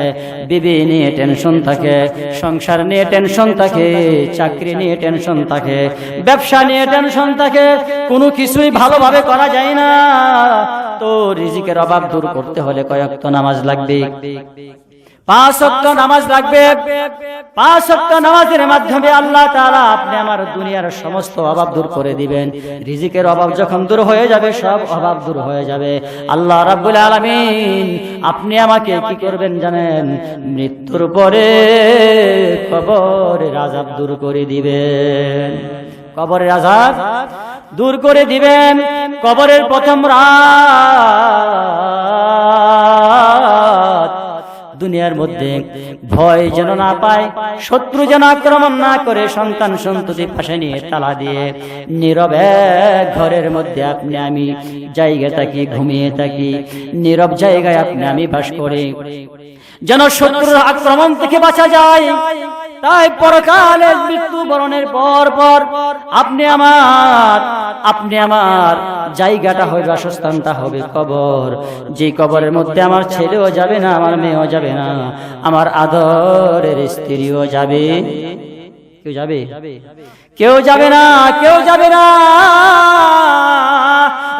বিবি নিয়ে টেনশন থাকে, সংসার নিয়ে টেনশন থাকে, চাকরি নিয়ে টেনশন থাকে, ব্যবসা নিয়ে টেনশন থাকে, কোনো কিছুই ভালোভাবে করা যায় না। তো রিজিকের অভাব দূর করতে হলে কয় ওয়াক্ত নামাজ লাগবে? 5 ওয়াক্ত নামাজ লাগবে। 5 ওয়াক্ত নামাজের মাধ্যমে আল্লাহ তাআলা আপনি আমার দুনিয়ার সমস্ত অভাব দূর করে দিবেন। রিজিকের অভাব যখন দূর হয়ে যাবে, সব অভাব দূর হয়ে যাবে। আল্লাহ রাব্বুল আলামিন আপনি আমাকে কি করবেন জানেন? মৃত্যুর পরে কবরের আযাব দূর করে দিবেন। কবরের আযাব দূর করে দিবেন। কবরের প্রথম রাত দুনিয়ার মধ্যে ভয় যেন না পায়, শত্রু যেন আক্রমণ না করে, সন্তান সন্ততি পাশে নিয়ে তালা দিয়ে নীরবে ঘরের মধ্যে আপনি আমি জায়গা থাকি, ঘুমিয়ে থাকি, নীরব জায়গায় আপনি আমি বাস করি, যেন শত্রুর আক্রমণ থেকে বাঁচা যায়। তাই পরকালে মৃত্যু বরণের পর পর আপনি আমার জায়গাটা হবে, বাসস্থানটা হবে কবর। যে কবরের মধ্যে আমার ছেলেও যাবে না, আমার মেয়েও যাবে না, আমার আদরের স্ত্রীও যাবে। কেউ যাবে? কেউ যাবে না, কেউ যাবে না।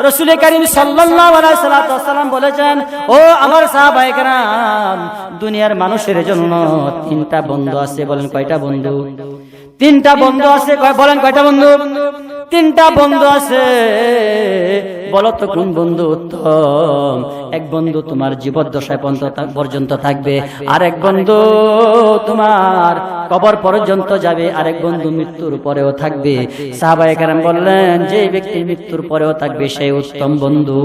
রাসূল করিম সাল্লাল্লাহু আলাইহি ওয়াসাল্লাম বলেছেন, ও আমার সাহাবায়ে কেরাম, দুনিয়ার মানুষের জন্য 3টা বন্ধু আছে। বলেন কয়টা বন্ধু? 3টা বন্ধু আছে। বলেন কয়টা বন্ধু? 3টা বন্ধু আছে। বলো তো কোন বন্ধু উত্তম? এক বন্ধু তোমার জীবদ্দশায় পর্যন্ত থাকবে, আর এক বন্ধু তোমার কবর পর্যন্ত যাবে, আরেক বন্ধু মৃত্যুর পরেও থাকবে। সাহাবায়ে কেরাম বললেন, যে ব্যক্তি মৃত্যুর পরেও থাকবে সেই উত্তম বন্ধু।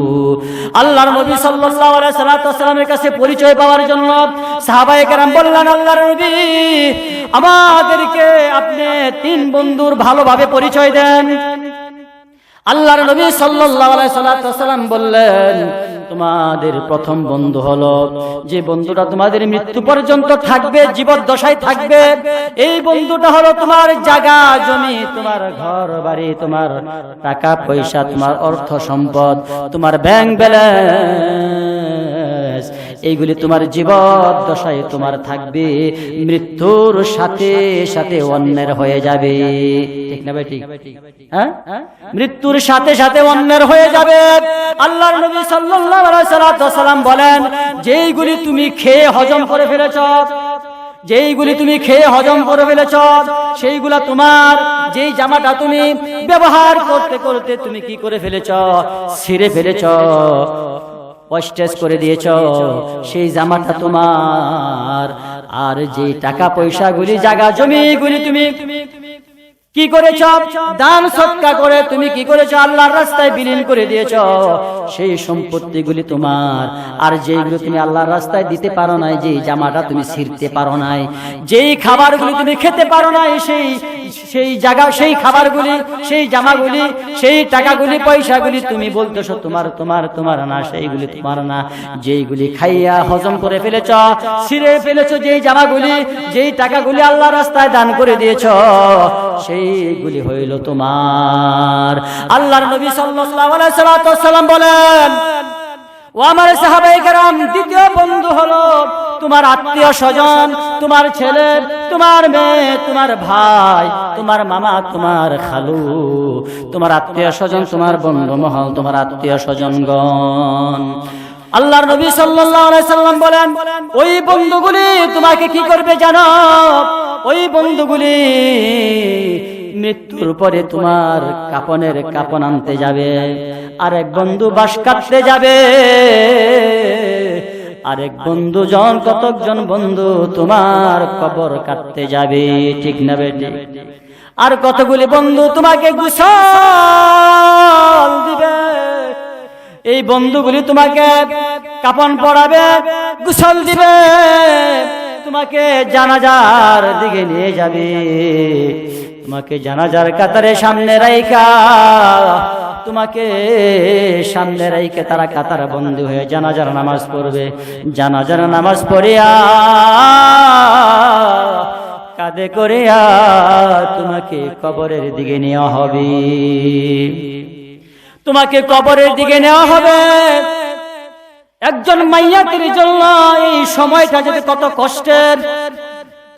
আল্লাহর নবী সাল্লাল্লাহু আলাইহি ওয়াসাল্লামের কাছে পরিচয় পাওয়ার জন্য সাহাবায়ে কেরাম বললেন, আল্লাহর নবী আমাদেরকে আপনি 3 বন্ধুর ভালোভাবে পরিচয় দেন। আল্লাহর নবী সাল্লাল্লাহু আলাইহি ওয়াসাল্লাম বললেন, তোমাদের প্রথম বন্ধু হলো যে বন্ধুটা তোমাদের মৃত্যু পর্যন্ত থাকবে, জীবদ্দশায় থাকবে। এই বন্ধুটা হলো তোমার জায়গা জমি, তোমার ঘর বাড়ি, তোমার টাকা পয়সা, তোমার অর্থ সম্পদ, তোমার ব্যাংক ব্যালেন্স, এইগুলি তোমার জীবদ্দশায় তোমার থাকবে, মৃত্যুর সাথে সাথে অন্যের হয়ে যাবে। ঠিক না ভাই? ঠিক, হ্যাঁ? মৃত্যুর সাথে সাথে অন্যের হয়ে যাবে। আল্লাহর নবী সাল্লাল্লাহু আলাইহি ওয়াসাল্লাম বলেন, যেইগুলি তুমি খেয়ে হজম করে ফেলেছ, যেইগুলি তুমি খেয়ে হজম করে ফেলেছ, সেইগুলা তোমার, যেই জামাটা তুমি ব্যবহার করতে করতে তুমি কি করে ফেলেছ? ছিঁড়ে ফেলেছ, ওয়েস্টেজ করে দিয়েছ, সেই জামাটা তোমার। আর যে টাকা পয়সাগুলি, জায়গা জমিগুলি তুমি কি করেছ? দান সদকা করে তুমি কি করেছ? আল্লাহর রাস্তায় বিলীন করে দিয়েছ, সেই সম্পত্তিগুলি তোমার। আর যেইগুলো তুমি আল্লাহর রাস্তায় দিতে পারো নাই, যেই জামাটা তুমি ছিঁড়তে পারো নাই, যেই খাবারগুলি তুমি খেতে পারো নাই, সেই জায়গা, সেই খাবারগুলি, সেই জামাগুলি, সেই টাকাগুলি, পয়সাগুলি তুমি বলতেছো তোমার, তোমার তোমার না, সেইগুলি তোমার না। যেইগুলি খাইয়া হজম করে ফেলেছ, ছিঁড়ে ফেলেছ, যেই জামাগুলি, যেই টাকাগুলি আল্লাহর রাস্তায় দান করে দিয়েছ, সেইগুলি হইল তোমার। আল্লাহর নবী সাল্লাল্লাহু আলাইহি ওয়াসাল্লাম বলেন, ও আমার সাহাবায়ে কেরাম, দ্বিতীয় বন্ধু হলো তোমার আত্মীয় স্বজন, তোমার ছেলে, তোমার মেয়ে, তোমার ভাই, তোমার মামা, তোমার খালু, তোমার আত্মীয় স্বজন, তোমার বন্ধু মহল, তোমার আত্মীয় স্বজনগণ। আল্লাহর নবী সাল্লাল্লাহু আলাইহি ওয়াসাল্লাম বলেন, ওই বন্ধুগুলি তোমাকে কি করবে জানো? ওই বন্ধুগুলি মৃত্যুর পরে তোমার কাপনের কাপন আনতে যাবে, আরেক বন্ধু বাঁশ কাটতে যাবে, আরেক বন্ধু কতজন বন্ধু তোমার কবর কাটতে যাবে। ঠিক না বেটি? আর কতগুলি বন্ধু তোমাকে গোসল দিবে, এই বন্ধুগুলি তোমাকে কাপন পরাবে, গোসল দিবে, তোমাকে জানাজার দিকে নিয়ে যাবে, তোমাকে জানাজার কাতারে সামনে রাইখা তোমাকে সামনে রেখে তারা কাতার বন্দী হয়ে জানাজার নামাজ পড়বে। জানাজার নামাজ পড়িয়া কাঁধে করিয়া তোমাকে কবরের দিকে নেওয়া হবে। তোমাকে কবরের দিকে নেওয়া হবে। একজন মাইয়াতের জন্য এই সময়টা যদি কত কষ্টের,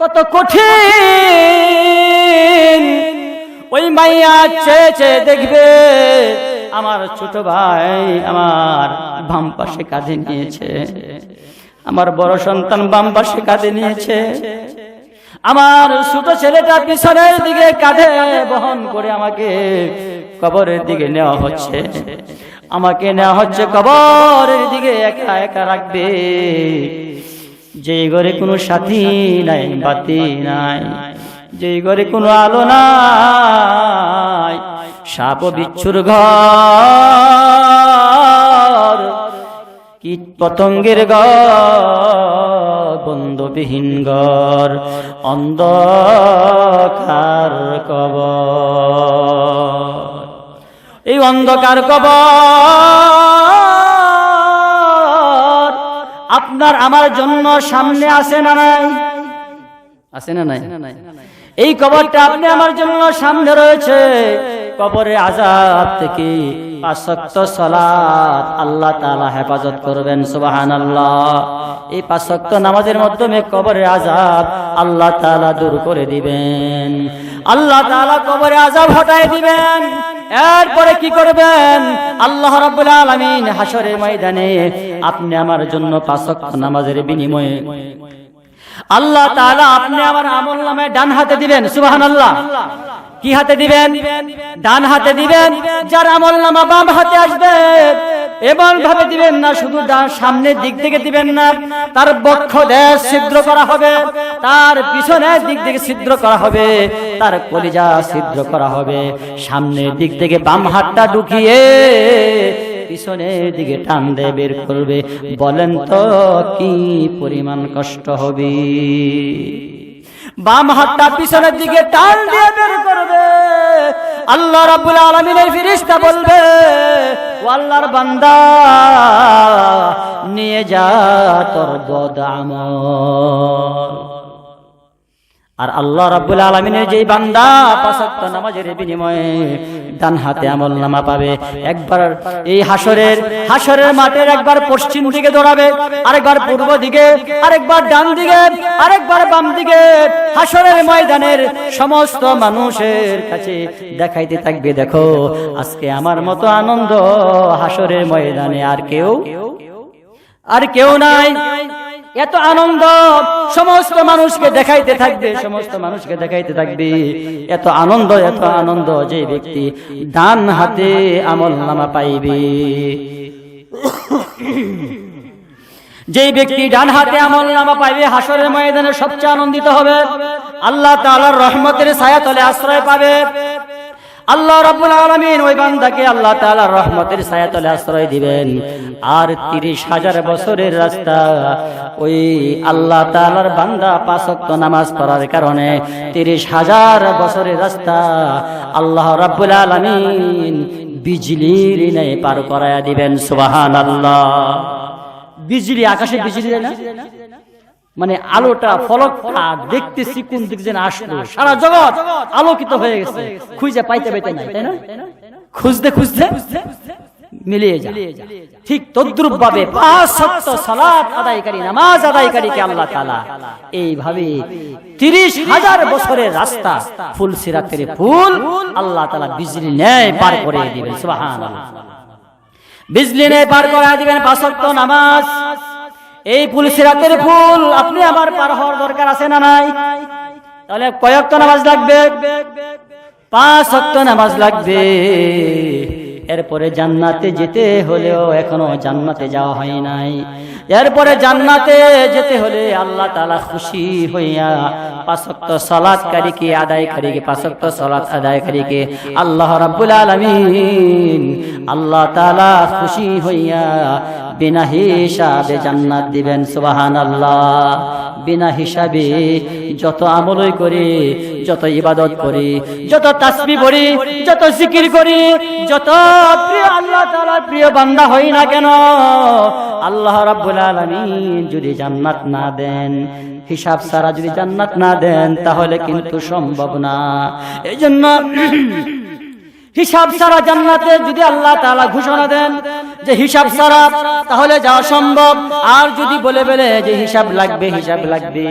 কত কঠিন। ওই মাইয়া চেয়ে চেয়ে দেখবে আমার ছোট ভাই আমার বাম পাশে কাঁধে নিয়েছে, আমার বড় সন্তান বাম পাশে কাঁধে নিয়েছে, আমার ছোট ছেলেটা পিছনের দিকে কাঁধে বহন করে আমাকে কবরের দিকে নেওয়া হচ্ছে। আমাকে নেওয়া হচ্ছে কবরের দিকে, একা একা রাখবে। যে ঘরে কোনো সাথী নাই, বাতি নাই, যে ঘরে কোনো আলো নাই, সাপ বিচ্ছুর ঘর, কীট পতঙ্গের ঘর, বন্ধবিহীন ঘর, অন্ধকার কবর। এই অন্ধকার কবর আপনার আমার জন্য সামনে আসে না নাই? আছে না নাই? এই কবরটা আপনি আমার জন্য সামনে রয়েছে। কবরে আযাব থেকে 5 ওয়াক্ত সালাত আল্লাহ তাআলা হেফাজত করবেন। সুবহানাল্লাহ। এই 5 ওয়াক্ত নামাজের মাধ্যমে কবরের আযাব আল্লাহ তাআলা দূর করে দিবেন। আল্লাহ তাআলা কবরে আযাব হটায় দিবেন। এরপরে কি করবেন? আল্লাহ রাব্বুল আলামিন হাসরের ময়দানে আপনি আমার জন্য 5 ওয়াক্ত নামাজের বিনিময়ে আল্লাহ তাআলা আপনি আমার আমলনামায় ডান হাতে দিবেন। সুবহানাল্লাহ। কি হাতে দিবেন? ডান হাতে দিবেন। যার আমলনামা বাম হাতে আসবে এমন ভাবে দিবেন না, শুধু সামনের দিক থেকে দিবেন না, তার বক্ষ দেশ ছিদ্র করা হবে, তার পিছনের দিক থেকে ছিদ্র করা হবে, তার কলিজা ছিদ্র করা হবে। সামনের দিক থেকে বাম হাতটা ঢুকিয়ে পিছনের দিকে টান দিয়ে বের করবে। বলেন তো কি পরিমাণ কষ্ট হবে? বাম হাতটা পিছনের দিকে টান দিয়ে বের করবে। আল্লাহ রাব্বুল আলামিনের ফেরেশতা বলবে, ও আল্লাহর বান্দা নিয়ে যা তোর বদ আমল। আর আল্লাহ রাব্বুল আলামিনের যেই বান্দা 5 ওয়াক্ত নামাজের বিনিময়ে ডান হাতে আমলনামা পাবে, একবার এই হাসরের মাঠের একবার পশ্চিম দিকে দৌড়াবে, আরেকবার পূর্ব দিকে, আরেকবার ডান দিকে, আরেকবার বাম দিকে, হাসরের ময়দানের সমস্ত মানুষের কাছে দেখাইতে থাকবে, দেখো আজকে আমার মতো আনন্দ হাসরের ময়দানে আর কেউ নাই। এত আনন্দ সমস্ত মানুষকে দেখাইতে থাকবে, সমস্ত মানুষকে দেখাইতে থাকবে। এত আনন্দ যে ব্যক্তি ডান হাতে আমলনামা পাইবে, যেই ব্যক্তি ডান হাতে আমলনামা পাইবে হাসরের ময়দানে সবচেয়ে আনন্দিত হবে। আল্লাহ তাআলার রহমতের ছায়াতলে আশ্রয় পাবে। আল্লাহ রাব্বুল আলামিন ওই বান্দাকে আল্লাহ তাআলার রহমতের ছায়াতলে আশ্রয় দিবেন। আর 30,000 বছরের রাস্তা ওই আল্লাহ তাআলার বান্দা 5 ওয়াক্ত নামাজ পড়ার কারণে 30,000 বছরের রাস্তা আল্লাহ রাব্বুল আলামিন বিজলির ন্যায় পার করায়া দিবেন। সুবহানাল্লাহ। বিজলি, আকাশে বিজলি না, মানে আলোটা ফলকটা দেখতেছি কোন দিক যেন আসলো, সারা জগৎ আলোকিত হয়ে গেছে, খুঁজে পাইতে নাই, তাই না? খুঁজতে মিলিয়ে যায়। ঠিক তদ্রুপ ভাবে 5 ওয়াক্ত সালাত আদায়কারী, নামাজ আদায়কারীকে আল্লাহ তাআলা এইভাবে 30,000 বছরের রাস্তা ফুল সিরাতের ফুল আল্লাহ তাআলা বিজলি ন্যায় পার করে দিবেন। সুবহানাল্লাহ। বিজলি ন্যায় পার করে দিবেন 5 ওয়াক্ত নামাজ। এই ফুল সিরাতের ফুল আপনি আমার পার হওয়ার দরকার আছে না নাই? তাহলে কয় ওয়াক্ত নামাজ লাগবে? 5 ওয়াক্ত নামাজ লাগবে। এরপরে জান্নাতে যেতে হলেও এখনো জান্নাতে যাওয়া হয় নাই। এরপরে জান্নাতে যেতে হলে আল্লাহ তাআলা খুশি হইয়া 5 ওয়াক্ত সালাতকারীকে আদায়কারীকে 5 ওয়াক্ত সালাত আদায়কারীকে আল্লাহ রাব্বুল আলামিন আল্লাহ তাআলা খুশি হইয়া বিনা হিসাবে জান্নাত দিবেন। সুবহানাল্লাহ। বিনা হিসাবে যত আমলই করি, যত ইবাদত করি, যত তাসবিহ পড়ি, যত জিকির করি, যত প্রিয় আল্লাহ তাআলার প্রিয় বান্দা হই না কেন, আল্লাহ রাব্বুল আলামিন যদি জান্নাত না দেন, হিসাব ছাড়া যদি জান্নাত না দেন, তাহলে কিন্তু সম্ভব না। এইজন্য হিসাব ছাড়া জান্নাতে যদি আল্লাহ তাআলা ঘোষণা দেন যে হিসাব ছাড়া, তাহলে যাওয়া সম্ভব। আর যদি বলে যে হিসাব লাগবে, হিসাব লাগবে,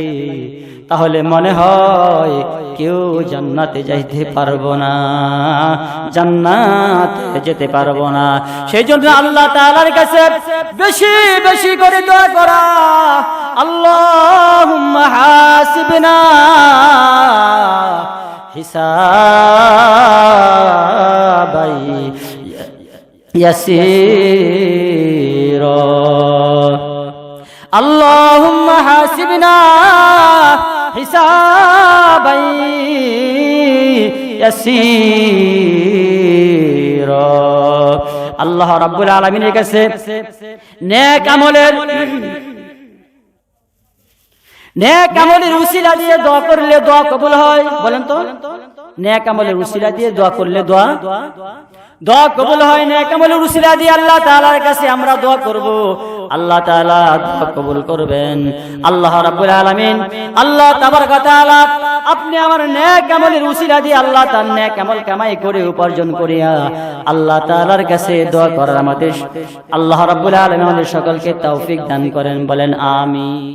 তাহলে মনে হয় কেউ জান্নাতে যাইতে পারবো না, জান্নাতে যেতে পারবো না। সেই জন্য আল্লাহ তাআলার কাছে বেশি বেশি করে দোয়া করা, আল্লাহুম্মা হাসিবনা হিসাবাই ইয়াসীরা, আল্লাহুম্মা হাসিবনা হিসাবাই ইয়াসীরা। আল্লাহ রাব্বুল আলামিনের কাছে নেক আমলের উসিলা দিয়ে দোয়া করলে দোয়া কবুল হয়। বলেন তো, নেক আমলের উসিলা দিয়ে দোয়া করলে দোয়া কবুল হয়। নেক আমলের উসিলা দিয়ে আল্লাহ তাআলার কাছে আমরা দোয়া করব, আল্লাহ তাআলা দোয়া কবুল করবেন। আল্লাহ রাব্বুল আলামিন, আল্লাহ তাবারক ওয়া তাআলা, আপনি আমার নেক আমলের উসিলা দিয়ে আল্লাহ তার নেক আমল কামাই করে উপার্জন করিয়া আল্লাহ তাআলার কাছে দোয়া করার আমাদের আল্লাহ রাব্বুল আলামিন আমাদের সকলকে তৌফিক দান করেন। বলেন আমিন।